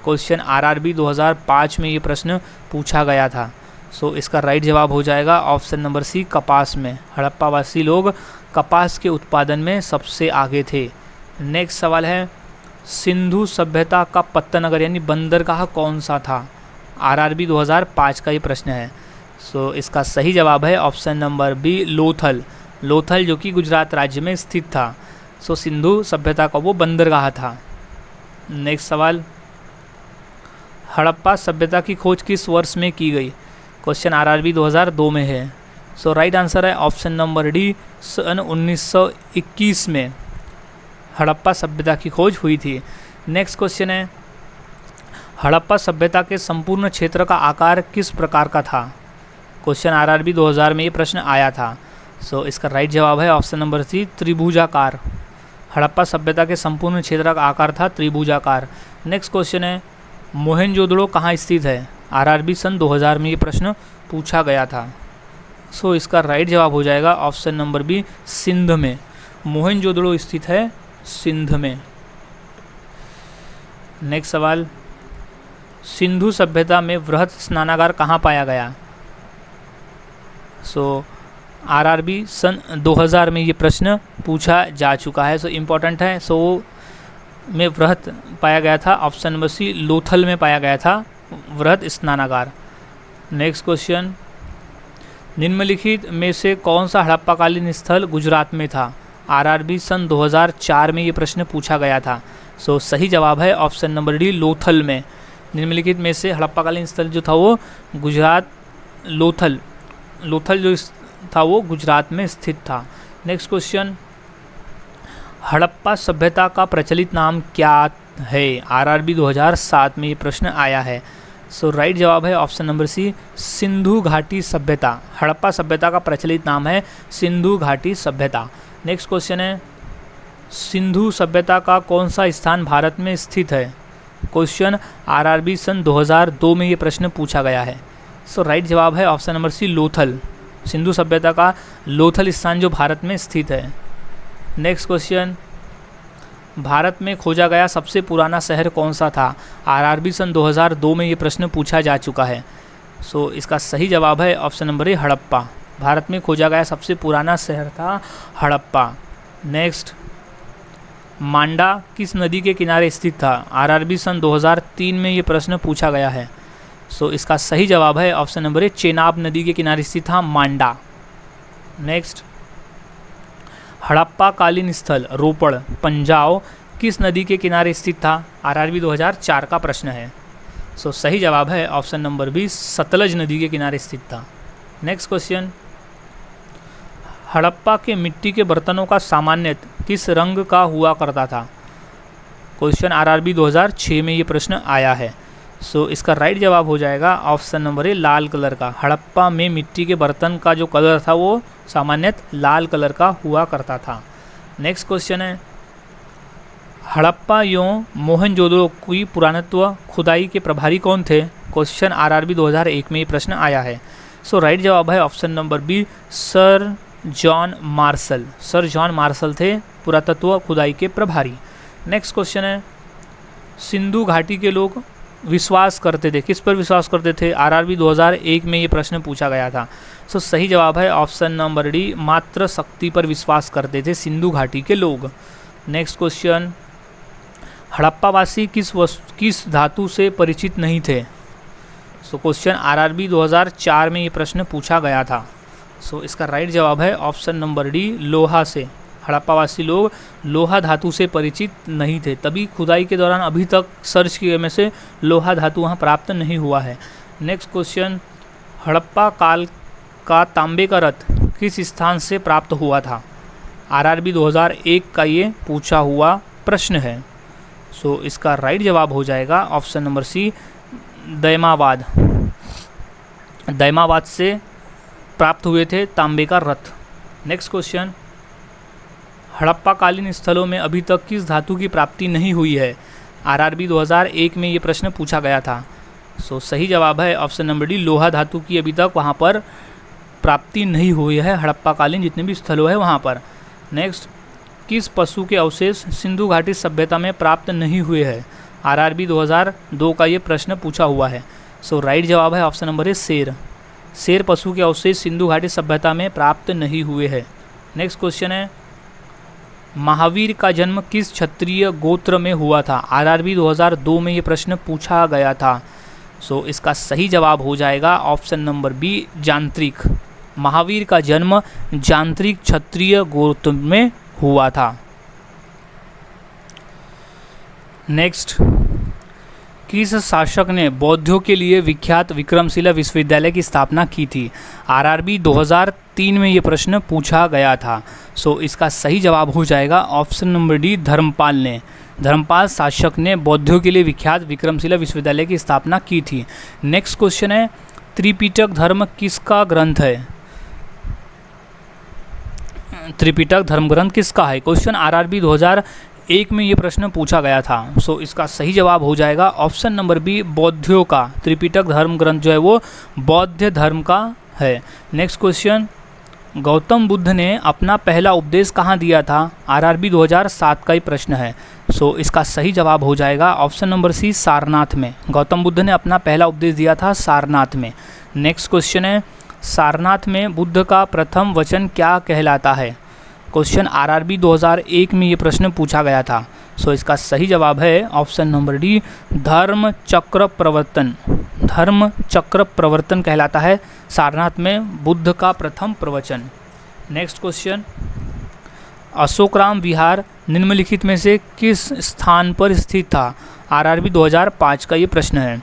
क्वेश्चन आरआरबी 2005 में ये प्रश्न पूछा गया था। सो इसका राइट जवाब हो जाएगा ऑप्शन नंबर सी, कपास में। हड़प्पावासी लोग कपास के उत्पादन में सबसे आगे थे। नेक्स्ट सवाल है, सिंधु सभ्यता का पत्तनगर यानी बंदरगाह कौन सा था? आरआरबी 2005 का ये प्रश्न है। सो इसका सही जवाब है option number B, Lothal. Lothal जो कि गुजरात राज्य में स्थित था। सो सिंधु सभ्यता का वो बंदरगाह था। नेक्स्ट सवाल, हड़प्पा सभ्यता की खोज किस वर्ष में की गई? क्वेश्चन आरआरबी 2002 में है। सो राइट आंसर है ऑप्शन नंबर डी, सन 1921 में हड़प्पा सभ्यता की खोज हुई थी। नेक्स्ट क्वेश्चन है, हड़प्पा सभ्यता के संपूर्ण क्षेत्र का आकार किस प्रकार का था? क्वेश्चन आरआरबी 2000 में ये प्रश्न आया था। सो इसका राइट जवाब है ऑप्शन नंबर सी, त्रिभुजाकार। हड़प्पा सभ्यता के संपूर्ण क्षेत्र का आकार था त्रिभुजाकार। नेक्स्ट क्वेश्चन है, मोहनजोदड़ो कहाँ स्थित है? आरआरबी सन 2000 में ये प्रश्न पूछा गया था। सो इसका राइट जवाब हो जाएगा ऑप्शन नंबर बी, सिंध में। मोहनजोदड़ो स्थित है सिंध में। नेक्स्ट सवाल, सिंधु सभ्यता में वृहत स्नानागार कहाँ पाया गया? सो आरआरबी सन 2000 में ये प्रश्न पूछा जा चुका है। सो इम्पॉर्टेंट है। सो में वृहत पाया गया था, ऑप्शन नंबर सी, लोथल में पाया गया था वृहत स्नानागार। नेक्स्ट क्वेश्चन, निम्नलिखित में से कौन सा हड़प्पाकालीन स्थल गुजरात में था? आरआरबी सन 2004 में ये प्रश्न पूछा गया था। सो सही जवाब है ऑप्शन नंबर डी, लोथल में। निम्नलिखित में से हड़प्पाकालीन स्थल जो था वो गुजरात, लोथल जो था वो गुजरात में स्थित था। नेक्स्ट क्वेश्चन, हड़प्पा सभ्यता का प्रचलित नाम क्या है? आरआरबी 2007 में ये प्रश्न आया है। सो राइट जवाब है ऑप्शन नंबर सी, सिंधु घाटी सभ्यता। हड़प्पा सभ्यता का प्रचलित नाम है सिंधु घाटी सभ्यता। नेक्स्ट क्वेश्चन है, सिंधु सभ्यता का कौन सा स्थान भारत में स्थित है? क्वेश्चन आरआरबी सन 2002 में ये प्रश्न पूछा गया है। सो राइट जवाब है option number C, Lothal. Sindhu सभ्यता का लोथल स्थान जो भारत में स्थित है। नेक्स्ट क्वेश्चन, भारत में खोजा गया सबसे पुराना शहर कौन सा था? आरआरबी सन 2002 में ये प्रश्न पूछा जा चुका है। सो इसका सही जवाब है ऑप्शन नंबर ए, हड़प्पा। भारत में खोजा गया सबसे पुराना शहर था हड़प्पा। नेक्स्ट, मांडा किस नदी के किनारे स्थित था? आरआरबी सन 2003 में ये प्रश्न पूछा गया है। सो इसका सही जवाब है ऑप्शन नंबर ए, चेनाब नदी के किनारे स्थित था मांडा। नेक्स्ट, हड़प्पा कालीन स्थल रोपड़ पंजाब किस नदी के किनारे स्थित था? आरआरबी 2004 का प्रश्न है। सो सही जवाब है ऑप्शन नंबर बी, सतलज नदी के किनारे स्थित था। नेक्स्ट क्वेश्चन, हड़प्पा के मिट्टी के बर्तनों का सामान्यतः किस रंग का हुआ करता था? क्वेश्चन आरआरबी 2006 में ये प्रश्न आया है। सो इसका राइट जवाब हो जाएगा ऑप्शन नंबर ए, लाल कलर का। हड़प्पा में मिट्टी के बर्तन का जो कलर था वो सामान्यतः लाल कलर का हुआ करता था। नेक्स्ट क्वेश्चन है, हड़प्पा एवं मोहनजोदड़ो की पुरातत्व खुदाई के प्रभारी कौन थे? क्वेश्चन आरआरबी 2001 में ये प्रश्न आया है। सो राइट जवाब है option number B, sir John Marshall. Sir John Marshall थे पुरातत्व खुदाई के प्रभारी। नेक्स्ट क्वेश्चन है, सिंधु घाटी के लोग विश्वास करते थे, किस पर विश्वास करते थे? आरआरबी 2001 में ये प्रश्न पूछा गया था। सो सही जवाब है ऑप्शन नंबर डी, मात्र शक्ति पर विश्वास करते थे सिंधु घाटी के लोग। नेक्स्ट क्वेश्चन, हड़प्पावासी किस धातु से परिचित नहीं थे? सो क्वेश्चन आरआरबी 2004 में ये प्रश्न पूछा गया था। सो इसका राइट जवाब है ऑप्शन नंबर डी, लोहा से। हड़प्पावासी लोग लोहा धातु से परिचित नहीं थे, तभी खुदाई के दौरान अभी तक सर्च किए में से लोहा धातु वहाँ प्राप्त नहीं हुआ है। नेक्स्ट क्वेश्चन, हड़प्पा काल का तांबे का रथ किस स्थान से प्राप्त हुआ था? आरआरबी 2001 का ये पूछा हुआ प्रश्न है। सो इसका राइट जवाब हो जाएगा option number C, Daimabad. Daimabad से प्राप्त हुए थे तांबे का रथ। नेक्स्ट क्वेश्चन, हड़प्पाकालीन स्थलों में अभी तक किस धातु की प्राप्ति नहीं हुई है? आरआरबी 2001 में ये प्रश्न पूछा गया था। सो सही जवाब है ऑप्शन नंबर डी, लोहा धातु की अभी तक वहाँ पर प्राप्ति नहीं हुई है, हड़प्पाकालीन जितने भी स्थलों है वहाँ पर। नेक्स्ट, किस पशु के अवशेष सिंधु घाटी सभ्यता में प्राप्त नहीं हुए हैं? आरआरबी 2002 का ये प्रश्न पूछा हुआ है। सो राइट जवाब है ऑप्शन नंबर ए, शेर। शेर पशु के अवशेष सिंधु घाटी सभ्यता में प्राप्त नहीं हुए हैं। नेक्स्ट क्वेश्चन है, महावीर का जन्म किस क्षत्रिय गोत्र में हुआ था? आरआरबी 2002 में ये प्रश्न पूछा गया था। सो इसका सही जवाब हो जाएगा ऑप्शन नंबर बी, जांत्रिक। महावीर का जन्म जांत्रिक क्षत्रिय गोत्र में हुआ था। नेक्स्ट, किस शासक ने बौद्धों के लिए विख्यात विक्रमशिला विश्वविद्यालय की स्थापना की थी? आरआरबी 2003 में ये प्रश्न पूछा गया था। सो इसका सही जवाब हो जाएगा ऑप्शन नंबर डी, धर्मपाल ने। धर्मपाल शासक ने बौद्धों के लिए विख्यात विक्रमशिला विश्वविद्यालय की स्थापना की थी। नेक्स्ट क्वेश्चन है, त्रिपिटक धर्म किसका ग्रंथ है? त्रिपिटक धर्म ग्रंथ किसका है? क्वेश्चन आरआरबी 2001 में ये प्रश्न पूछा गया था। सो इसका सही जवाब हो जाएगा ऑप्शन नंबर बी, बौद्धों का। त्रिपिटक धर्म ग्रंथ जो है वो बौद्ध धर्म का है। नेक्स्ट क्वेश्चन, गौतम बुद्ध ने अपना पहला उपदेश कहाँ दिया था? आरआरबी 2007 का ही प्रश्न है। सो इसका सही जवाब हो जाएगा ऑप्शन नंबर सी, सारनाथ में। गौतम बुद्ध ने अपना पहला उपदेश दिया था सारनाथ में। नेक्स्ट क्वेश्चन है, सारनाथ में बुद्ध का प्रथम वचन क्या कहलाता है? क्वेश्चन आरआरबी 2001 में ये प्रश्न पूछा गया था। सो इसका सही जवाब है ऑप्शन नंबर डी, धर्म चक्र प्रवर्तन। धर्म चक्र प्रवर्तन कहलाता है सारनाथ में बुद्ध का प्रथम प्रवचन। नेक्स्ट क्वेश्चन, अशोकराम विहार निम्नलिखित में से किस स्थान पर स्थित था? आरआरबी 2005 का ये प्रश्न है।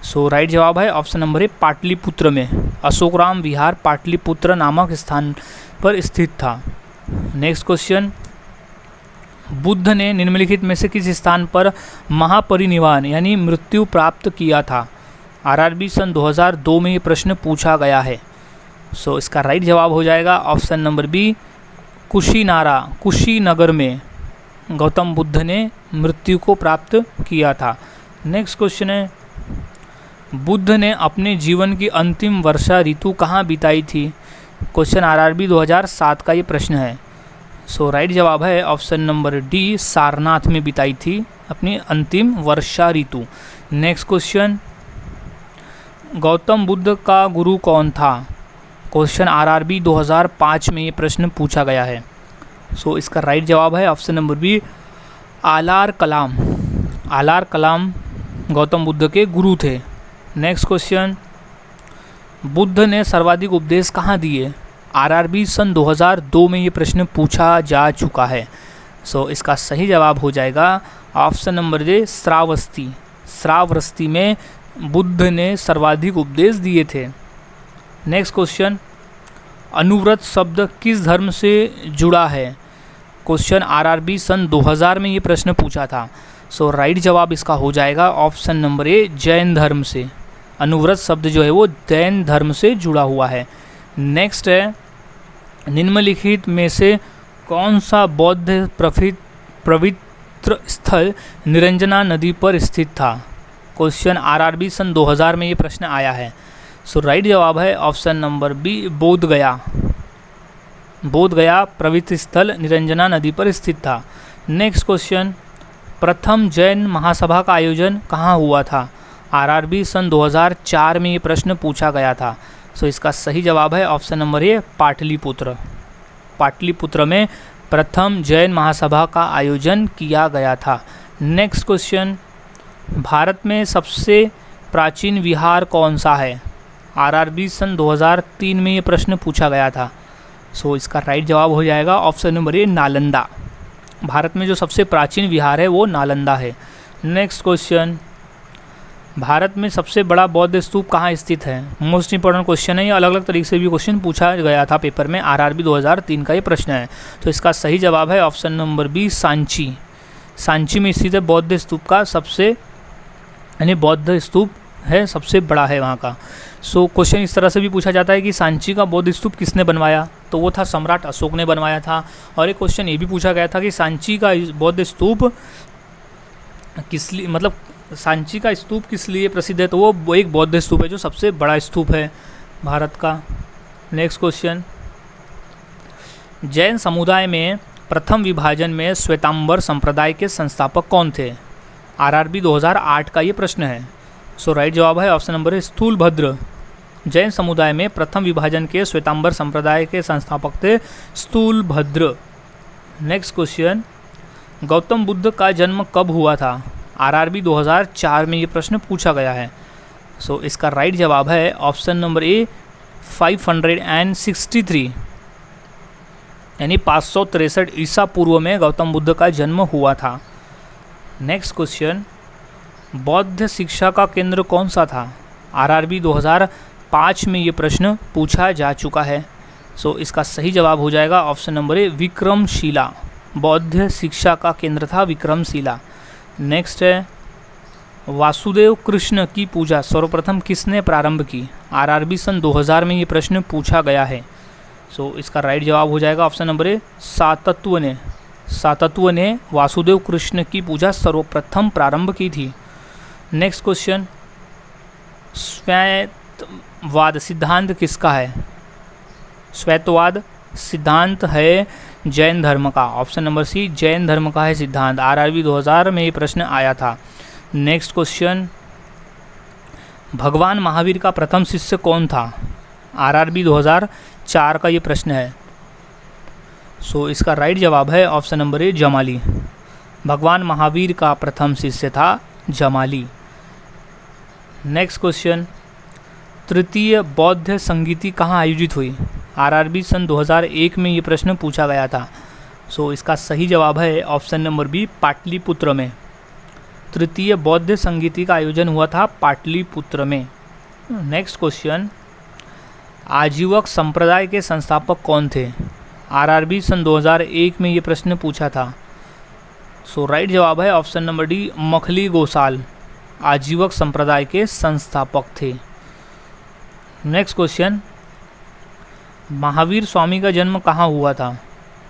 सो राइट जवाब है ऑप्शन नंबर ए, पाटलिपुत्र में। अशोकराम विहार पाटलिपुत्र नामक स्थान पर स्थित था। नेक्स्ट क्वेश्चन, बुद्ध ने निम्नलिखित में से किस स्थान पर महापरिनिर्वाण यानी मृत्यु प्राप्त किया था? आरआरबी सन 2002 में ये प्रश्न पूछा गया है। सो इसका राइट जवाब हो जाएगा ऑप्शन नंबर बी, कुशीनगर में गौतम बुद्ध ने मृत्यु को प्राप्त किया था। नेक्स्ट क्वेश्चन है, बुद्ध ने अपने जीवन की अंतिम वर्षा ऋतु कहाँ बिताई थी? क्वेश्चन आरआरबी 2007 का ये प्रश्न है। सो राइट जवाब है ऑप्शन नंबर डी, सारनाथ में बिताई थी अपनी अंतिम वर्षा ऋतु। नेक्स्ट क्वेश्चन, गौतम बुद्ध का गुरु कौन था? क्वेश्चन आरआरबी 2005 में ये प्रश्न पूछा गया है। सो इसका राइट जवाब है ऑप्शन नंबर बी, आलार कलाम। आलार कलाम गौतम बुद्ध के गुरु थे। नेक्स्ट क्वेश्चन, बुद्ध ने सर्वाधिक उपदेश कहाँ दिए? आरआरबी सन 2002 में ये प्रश्न पूछा जा चुका है। सो इसका सही जवाब हो जाएगा ऑप्शन नंबर ए श्रावस्ती। श्रावस्ती में बुद्ध ने सर्वाधिक उपदेश दिए थे। नेक्स्ट क्वेश्चन, अनुव्रत शब्द किस धर्म से जुड़ा है? क्वेश्चन आरआरबी सन 2000 में ये प्रश्न पूछा था। सो राइट जवाब इसका हो जाएगा ऑप्शन नंबर ए जैन धर्म से। अनुव्रत शब्द जो है वो जैन धर्म से जुड़ा हुआ है। नेक्स्ट है, निम्नलिखित में से कौन सा बौद्ध पवित्र स्थल निरंजना नदी पर स्थित था? क्वेश्चन आरआरबी सन 2000 में ये प्रश्न आया है। सो राइट जवाब है ऑप्शन नंबर बी बोध गया। बोध गया पवित्र स्थल निरंजना नदी पर स्थित था। नेक्स्ट क्वेश्चन, प्रथम जैन महासभा का आयोजन कहाँ हुआ था? आरआरबी सन 2004 में ये प्रश्न पूछा गया था। सो इसका सही जवाब है ऑप्शन नंबर ए पाटलिपुत्र। पाटलिपुत्र में प्रथम जैन महासभा का आयोजन किया गया था। नेक्स्ट क्वेश्चन, भारत में सबसे प्राचीन विहार कौन सा है? आरआरबी सन 2003 में ये प्रश्न पूछा गया था। सो इसका राइट जवाब हो जाएगा ऑप्शन नंबर ए नालंदा। भारत में जो सबसे प्राचीन विहार है वो नालंदा है। नेक्स्ट क्वेश्चन, भारत में सबसे बड़ा बौद्ध स्तूप कहाँ स्थित है? मोस्ट इंपॉर्टेंट क्वेश्चन है, ये अलग अलग तरीके से भी क्वेश्चन पूछा गया था पेपर में। आरआरबी 2003 का ये प्रश्न है। तो इसका सही जवाब है option number B Sanchi. Sanchi में स्थित है बौद्ध स्तूप का सबसे, यानी बौद्ध स्तूप है सबसे बड़ा है वहाँ का। सो क्वेश्चन इस तरह से भी पूछा जाता है कि सांची का बौद्ध स्तूप किसने बनवाया? तो वो था सम्राट अशोक ने बनवाया था। और एक क्वेश्चन ये भी पूछा गया था कि सांची का बौद्ध स्तूप किस लिए, मतलब सांची का स्तूप किस लिए प्रसिद्ध है? तो वो एक बौद्ध स्तूप है जो सबसे बड़ा स्तूप है भारत का। नेक्स्ट क्वेश्चन, जैन समुदाय में प्रथम विभाजन में श्वेतांबर संप्रदाय के संस्थापक कौन थे? आरआरबी 2008 का ये प्रश्न है। सो राइट जवाब है ऑप्शन नंबर ए स्थूलभद्र। जैन समुदाय में प्रथम विभाजन के श्वेतांबर संप्रदाय के संस्थापक थे स्थूलभद्र। नेक्स्ट क्वेश्चन, गौतम बुद्ध का जन्म कब हुआ था? आरआरबी 2004 में ये प्रश्न पूछा गया है। सो इसका राइट जवाब है ऑप्शन नंबर ए 563, यानी 563 ईसा पूर्व में गौतम बुद्ध का जन्म हुआ था। नेक्स्ट क्वेश्चन, बौद्ध शिक्षा का केंद्र कौन सा था? आरआरबी 2005 में ये प्रश्न पूछा जा चुका है। सो इसका सही जवाब हो जाएगा ऑप्शन नंबर ए विक्रमशिला। बौद्ध शिक्षा का केंद्र था विक्रमशिला। नेक्स्ट है, वासुदेव कृष्ण की पूजा सर्वप्रथम किसने प्रारंभ की? आरआरबी सन 2000 में ये प्रश्न पूछा गया है। सो इसका राइट जवाब हो जाएगा ऑप्शन नंबर ए सातत्व ने। सातत्व ने वासुदेव कृष्ण की पूजा सर्वप्रथम प्रारंभ की थी। नेक्स्ट क्वेश्चन, श्वेतवाद सिद्धांत किसका है? श्वेतवाद सिद्धांत है जैन धर्म का। ऑप्शन नंबर सी जैन धर्म का है सिद्धांत। आरआरबी 2000 में ये प्रश्न आया था। नेक्स्ट क्वेश्चन, भगवान महावीर का प्रथम शिष्य कौन था? आरआरबी 2004 का ये प्रश्न है। सो इसका राइट जवाब है ऑप्शन नंबर ए जमाली। भगवान महावीर का प्रथम शिष्य था जमाली। नेक्स्ट क्वेश्चन, तृतीय बौद्ध संगीति कहाँ आयोजित हुई? आरआरबी सन 2001 में ये प्रश्न पूछा गया था। सो इसका सही जवाब है ऑप्शन नंबर बी पाटलिपुत्र में। तृतीय बौद्ध संगीति का आयोजन हुआ था पाटलिपुत्र में। नेक्स्ट क्वेश्चन, आजीवक संप्रदाय के संस्थापक कौन थे? आरआरबी सन 2001 में ये प्रश्न पूछा था। सो राइट जवाब है option number D Makhali Gosal. Ajivak संप्रदाय के संस्थापक थे। नेक्स्ट क्वेश्चन, महावीर स्वामी का जन्म कहाँ हुआ था?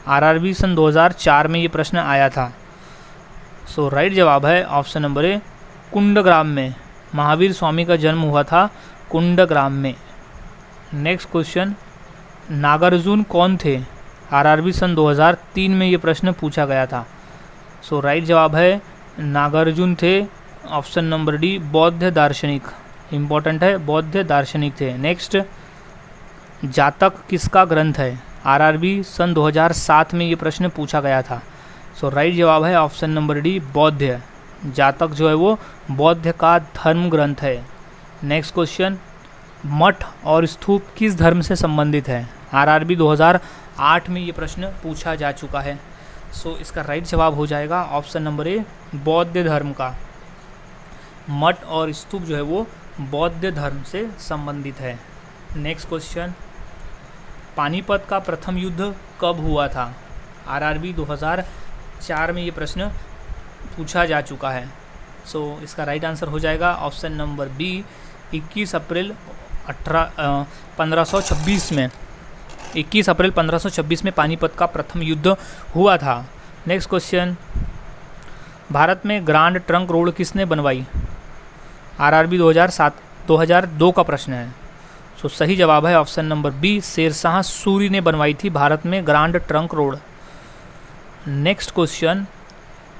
आरआरबी सन 2004 में ये प्रश्न आया था। सो राइट जवाब है ऑप्शन नंबर ए कुंडग्राम में। महावीर स्वामी का जन्म हुआ था कुंडग्राम में। नेक्स्ट क्वेश्चन, नागार्जुन कौन थे? आरआरबी सन 2003 में ये प्रश्न पूछा गया था। सो राइट जवाब है नागार्जुन थे ऑप्शन नंबर डी बौद्ध दार्शनिक। इम्पॉर्टेंट है, बौद्ध दार्शनिक थे। नेक्स्ट, जातक किसका ग्रंथ है? आरआरबी सन 2007 में ये प्रश्न पूछा गया था। सो राइट जवाब है ऑप्शन नंबर डी बौद्ध। जातक जो है वो बौद्ध का धर्म ग्रंथ है। नेक्स्ट क्वेश्चन, मठ और स्तूप किस धर्म से संबंधित है? आरआरबी 2008 में ये प्रश्न पूछा जा चुका है। सो इसका राइट जवाब हो जाएगा ऑप्शन नंबर ए, बौद्ध धर्म का। मठ और स्तूप जो है वो बौद्ध धर्म से संबंधित है। नेक्स्ट क्वेश्चन, पानीपत का प्रथम युद्ध कब हुआ था? आरआरबी 2004 में ये प्रश्न पूछा जा चुका है। सो इसका राइट आंसर हो जाएगा ऑप्शन नंबर बी, 21 अप्रैल 1526 में। 21 अप्रैल 1526 में पानीपत का प्रथम युद्ध हुआ था। नेक्स्ट क्वेश्चन, भारत में ग्रांड ट्रंक रोड किसने बनवाई? आरआरबी 2002 का प्रश्न है। सो सही जवाब है option number B, Shershah Suri ने बनवाई थी भारत में grand trunk road. Next question,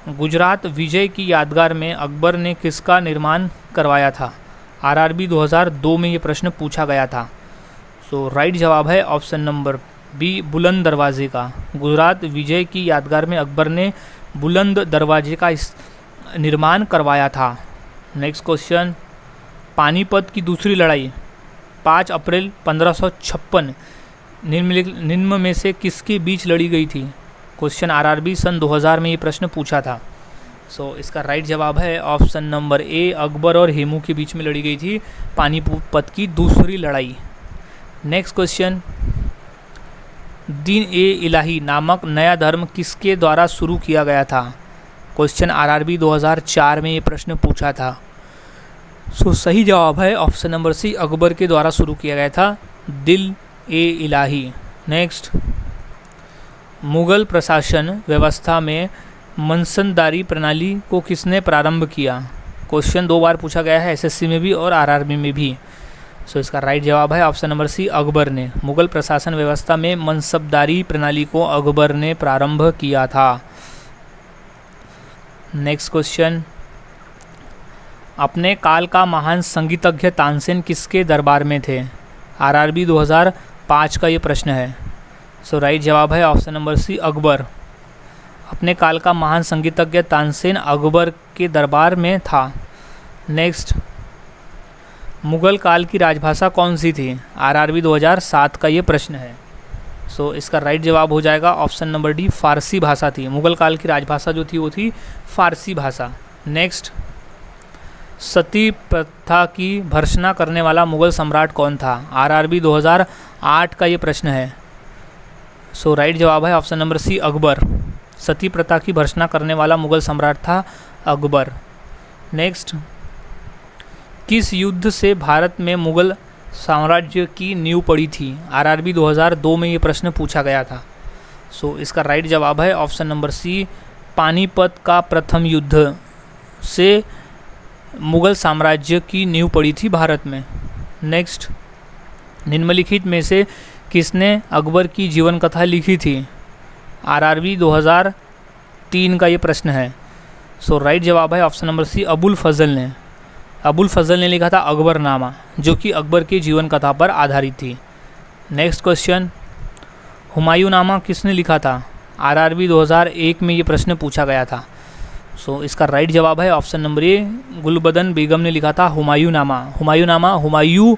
Gujarat विजय की यादगार में अकबर ने किसका निर्माण करवाया था? आरआरबी 2002 में ये प्रश्न पूछा गया था। सो राइट जवाब है ऑप्शन नंबर बी, बुलंद दरवाजे का। गुजरात विजय की यादगार में अकबर ने बुलंद दरवाजे का निर्माण करवाया था। नेक्स्ट क्वेश्चन, पानीपत की दूसरी लड़ाई 5 अप्रैल 1556 निम्न में से किसके बीच लड़ी गई थी? क्वेश्चन आरआरबी सन 2000 में ये प्रश्न पूछा था। सो इसका राइट जवाब है ऑप्शन नंबर ए, अकबर और हेमू के बीच में लड़ी गई थी पानीपत की दूसरी लड़ाई। नेक्स्ट क्वेश्चन, दीन ए इलाही नामक नया धर्म किसके द्वारा शुरू किया गया था? क्वेश्चन आरआरबी 2004 में ये प्रश्न पूछा था। सो सही जवाब है ऑप्शन नंबर सी, अकबर के द्वारा शुरू किया गया था दिल ए इलाही। नेक्स्ट, मुगल प्रशासन व्यवस्था में मनसबदारी प्रणाली को किसने प्रारंभ किया? क्वेश्चन 2 बार पूछा गया है, एसएससी में भी और आरआरबी में भी। सो इसका राइट जवाब है ऑप्शन नंबर सी, अकबर ने। मुगल प्रशासन व्यवस्था में मनसबदारी प्रणाली को अकबर ने प्रारंभ किया था। नेक्स्ट क्वेश्चन, अपने काल का महान संगीतज्ञ तानसेन किसके दरबार में थे? आरआरबी 2005 का ये प्रश्न है। सो राइट जवाब है ऑप्शन नंबर सी, अकबर। अपने काल का महान संगीतज्ञ तानसेन अकबर के दरबार में था। नेक्स्ट, मुगल काल की राजभाषा कौन सी थी? आरआरबी 2007 का ये प्रश्न है। सो इसका राइट जवाब हो जाएगा ऑप्शन नंबर डी, फारसी भाषा थी। मुगल काल की राजभाषा जो थी वो थी फारसी भाषा। नेक्स्ट, सती प्रथा की भर्त्सना करने वाला मुगल सम्राट कौन था? आरआरबी 2008 का ये प्रश्न है। सो राइट जवाब है ऑप्शन नंबर सी, अकबर। सती प्रथा की भर्त्सना करने वाला मुगल सम्राट था अकबर। नेक्स्ट, किस युद्ध से भारत में मुगल साम्राज्य की नींव पड़ी थी? आरआरबी 2002 में ये प्रश्न पूछा गया था। सो इसका राइट जवाब है ऑप्शन नंबर सी, पानीपत का प्रथम युद्ध से मुगल साम्राज्य की नींव पड़ी थी भारत में। नेक्स्ट, निम्नलिखित में से किसने अकबर की जीवन कथा लिखी थी? आरआरबी 2003 का ये प्रश्न है। सो राइट जवाब है ऑप्शन नंबर सी, अबुल फजल ने। अबुल फजल ने लिखा था अकबरनामा, जो कि अकबर की जीवन कथा पर आधारित थी। नेक्स्ट क्वेश्चन, हुमायूंनामा किसने लिखा था? आरआरबी 2001 में ये प्रश्न पूछा गया था। सो इसका राइट जवाब है ऑप्शन नंबर ए, गुलबदन बेगम ने लिखा था हुमायूंनामा। हुमायूंनामा हुमायूं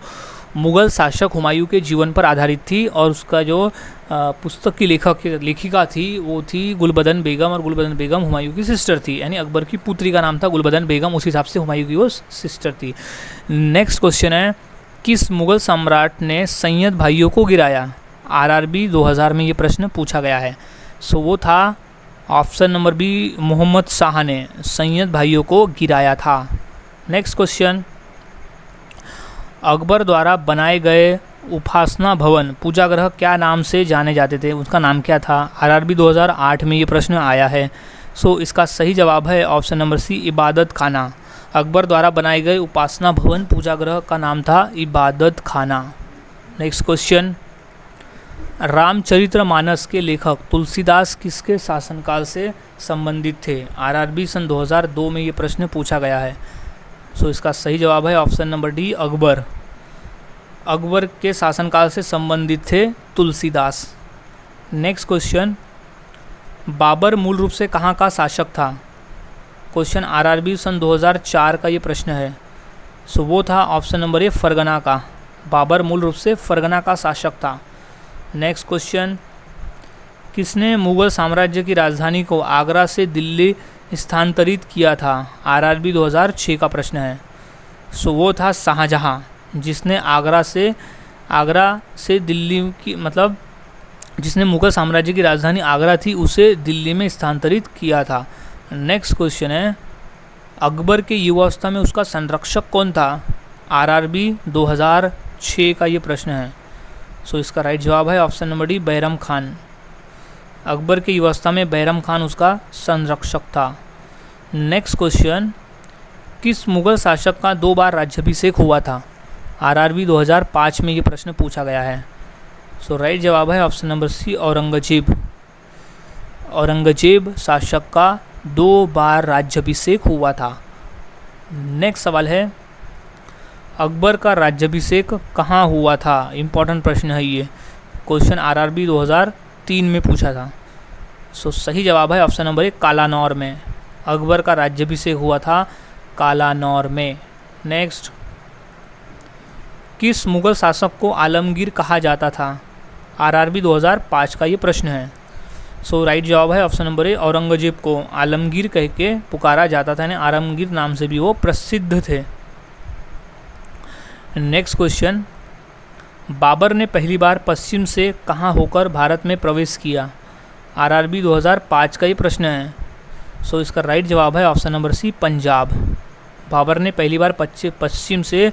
मुग़ल शासक हुमायूं के जीवन पर आधारित थी और उसका जो पुस्तक की लेखिका थी वो थी गुलबदन बेगम, और गुलबदन बेगम हुमायूं की सिस्टर थी, यानी अकबर की पुत्री का नाम था गुलबदन बेगम, उस हिसाब से हुमायूं की वो सिस्टर थी। नेक्स्ट क्वेश्चन है, किस मुग़ल सम्राट ने सैयद भाइयों को गिराया? आरआरबी 2000 में ये प्रश्न पूछा गया है। सो वो था option number B, Mohammad Shah ने सैयद भाइयों को गिराया था। नेक्स्ट क्वेश्चन, अकबर द्वारा बनाए गए उपासना भवन पूजागृह क्या नाम से जाने जाते थे? उसका नाम क्या था? आरआरबी 2008 में ये प्रश्न आया है। सो इसका सही जवाब है ऑप्शन नंबर सी, इबादत खाना। अकबर द्वारा बनाए गए उपासना भवन पूजागृह का नाम था इबादत खाना। नेक्स्ट क्वेश्चन, रामचरितमानस के लेखक तुलसीदास किसके शासनकाल से संबंधित थे? आरआरबी सन 2002 में ये प्रश्न पूछा गया है। सो इसका सही जवाब है option number D, Akbar. Akbar के शासनकाल से संबंधित थे तुलसीदास। नेक्स्ट क्वेश्चन, बाबर मूल रूप से कहाँ का शासक था? क्वेश्चन आरआरबी सन 2004 का ये प्रश्न है। सो वो था ऑप्शन नंबर ए, फरगना का। बाबर मूल रूप से फरगना का शासक था। नेक्स्ट क्वेश्चन, किसने मुग़ल साम्राज्य की राजधानी को आगरा से दिल्ली स्थानांतरित किया था? आरआरबी 2006 का प्रश्न है। सो वो था शाहजहाँ, जिसने आगरा से दिल्ली की मतलब जिसने मुग़ल साम्राज्य की राजधानी आगरा थी उसे दिल्ली में स्थानांतरित किया था। नेक्स्ट क्वेश्चन है, अकबर के युवावस्था में उसका संरक्षक कौन था? आरआरबी 2006 का ये प्रश्न है। सो इसका राइट जवाब है option number D, Bairam Khan. Akbar के युवावस्था में बैरम खान उसका संरक्षक था। नेक्स्ट क्वेश्चन, किस मुग़ल शासक का 2 बार राज्याभिषेक हुआ था? आरआरबी 2005 में ये प्रश्न पूछा गया है। सो राइट जवाब है option number C, Aurangzeb. Aurangzeb शासक का 2 बार राज्याभिषेक हुआ था। नेक्स्ट सवाल है, अकबर का राज्याभिषेक कहाँ हुआ था? इम्पॉर्टेंट प्रश्न है ये, क्वेश्चन आरआरबी 2003 में पूछा था। सो सही जवाब है ऑप्शन नंबर 1, कालानौर में। अकबर का राज्याभिषेक हुआ था कालानौर में। नेक्स्ट, किस मुग़ल शासक को आलमगीर कहा जाता था? आरआरबी 2005 का ये प्रश्न है। सो राइट जवाब है ऑप्शन नंबर ए, औरंगजेब को आलमगीर कह के पुकारा जाता था, यानी आलमगीर नाम से भी वो प्रसिद्ध थे। नेक्स्ट क्वेश्चन, बाबर ने पहली बार पश्चिम से कहाँ होकर भारत में प्रवेश किया? आरआरबी 2005 का ये प्रश्न है। सो इसका राइट जवाब है option number C, Punjab. Babur ने पहली बार पश्चिम से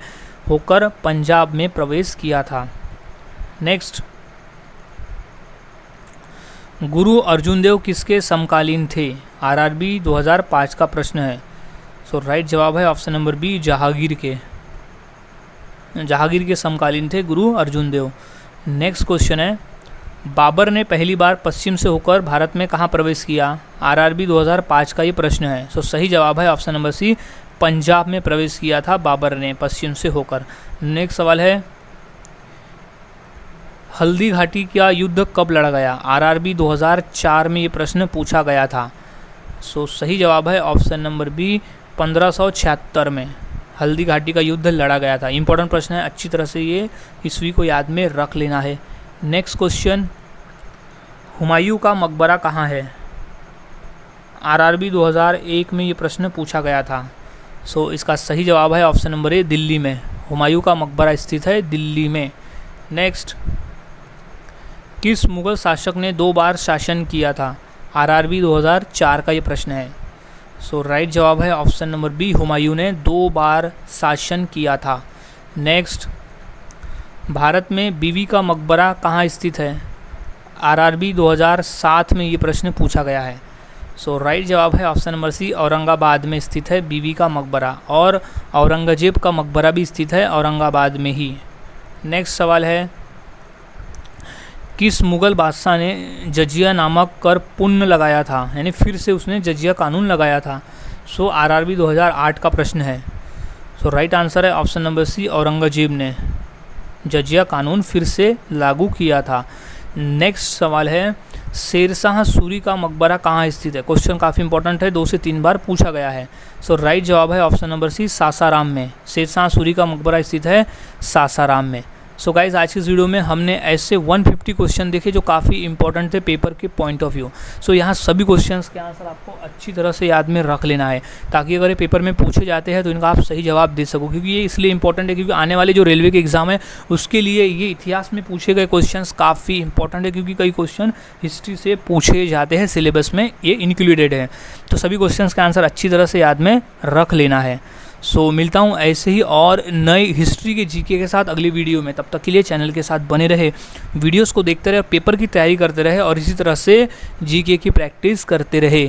होकर पंजाब में प्रवेश किया था। नेक्स्ट, गुरु अर्जुन देव किसके समकालीन थे? आरआरबी 2005 का प्रश्न है। सो राइट जवाब है ऑप्शन नंबर बी, जहांगीर के। जहांगीर के समकालीन थे गुरु अर्जुन देव। नेक्स्ट क्वेश्चन है, बाबर ने पहली बार पश्चिम से होकर भारत में कहाँ प्रवेश किया? आरआरबी 2005 का ये प्रश्न है। सो सही जवाब है ऑप्शन नंबर सी, पंजाब में प्रवेश किया था बाबर ने पश्चिम से होकर। नेक्स्ट सवाल है, हल्दी घाटी का युद्ध कब लड़ा गया? आरआरबी 2004 में ये प्रश्न पूछा गया था। सो सही जवाब है ऑप्शन नंबर बी, 1576 में हल्दी घाटी का युद्ध लड़ा गया था। इंपॉर्टेंट प्रश्न है, अच्छी तरह से ये ईस्वी को याद में रख लेना है। नेक्स्ट क्वेश्चन, हुमायूं का मकबरा कहाँ है? आरआरबी 2001 में ये प्रश्न पूछा गया था। सो इसका सही जवाब है ऑप्शन नंबर ए, दिल्ली में। हुमायूं का मकबरा स्थित है दिल्ली में। नेक्स्ट, किस मुग़ल शासक ने 2 बार शासन किया था? आरआरबी 2004 का ये प्रश्न है। सो राइट जवाब है ऑप्शन नंबर बी, हुमायूं ने 2 बार शासन किया था। नेक्स्ट, भारत में बीवी का मकबरा कहाँ स्थित है? आरआरबी 2007 में ये प्रश्न पूछा गया है। सो राइट जवाब है ऑप्शन नंबर सी, औरंगाबाद में स्थित है बीवी का मकबरा, और औरंगजेब का मकबरा भी स्थित है औरंगाबाद में ही। नेक्स्ट सवाल है, किस मुग़ल बादशाह ने जजिया नामक कर पुण्य लगाया था? यानी फिर से उसने जजिया कानून लगाया था। सो आरआरबी 2008 का प्रश्न है। सो राइट आंसर है ऑप्शन नंबर सी, औरंगजेब ने जजिया कानून फिर से लागू किया था। नेक्स्ट सवाल है, शेरशाह सूरी का मकबरा कहाँ स्थित है? क्वेश्चन काफ़ी इंपॉर्टेंट है, 2 से 3 बार पूछा गया है। सो राइट जवाब है ऑप्शन नंबर सी, सासाराम में। शेरशाह सूरी का मकबरा स्थित है सासाराम में। सो गाइज़, आज की इस वीडियो में हमने ऐसे 150 क्वेश्चन देखे जो काफ़ी इंपॉर्टेंट थे पेपर के पॉइंट ऑफ व्यू। सो यहाँ सभी क्वेश्चंस के आंसर आपको अच्छी तरह से याद में रख लेना है, ताकि अगर ये पेपर में पूछे जाते हैं तो इनका आप सही जवाब दे सको। क्योंकि ये इसलिए इंपॉर्टेंट है क्योंकि आने वाले जो रेलवे के एग्ज़ाम है उसके लिए ये इतिहास में पूछे गए क्वेश्चंस काफ़ी इंपॉर्टेंट है, क्योंकि कई क्वेश्चन हिस्ट्री से पूछे जाते हैं, सिलेबस में ये इंक्लूडेड है। तो सभी क्वेश्चंस का आंसर अच्छी तरह से याद में रख लेना है। सो मिलता हूँ ऐसे ही और नई हिस्ट्री के जीके के साथ अगली वीडियो में। तब तक के लिए चैनल के साथ बने रहे, वीडियोस को देखते रहे, पेपर की तैयारी करते रहे और इसी तरह से जीके की प्रैक्टिस करते रहे।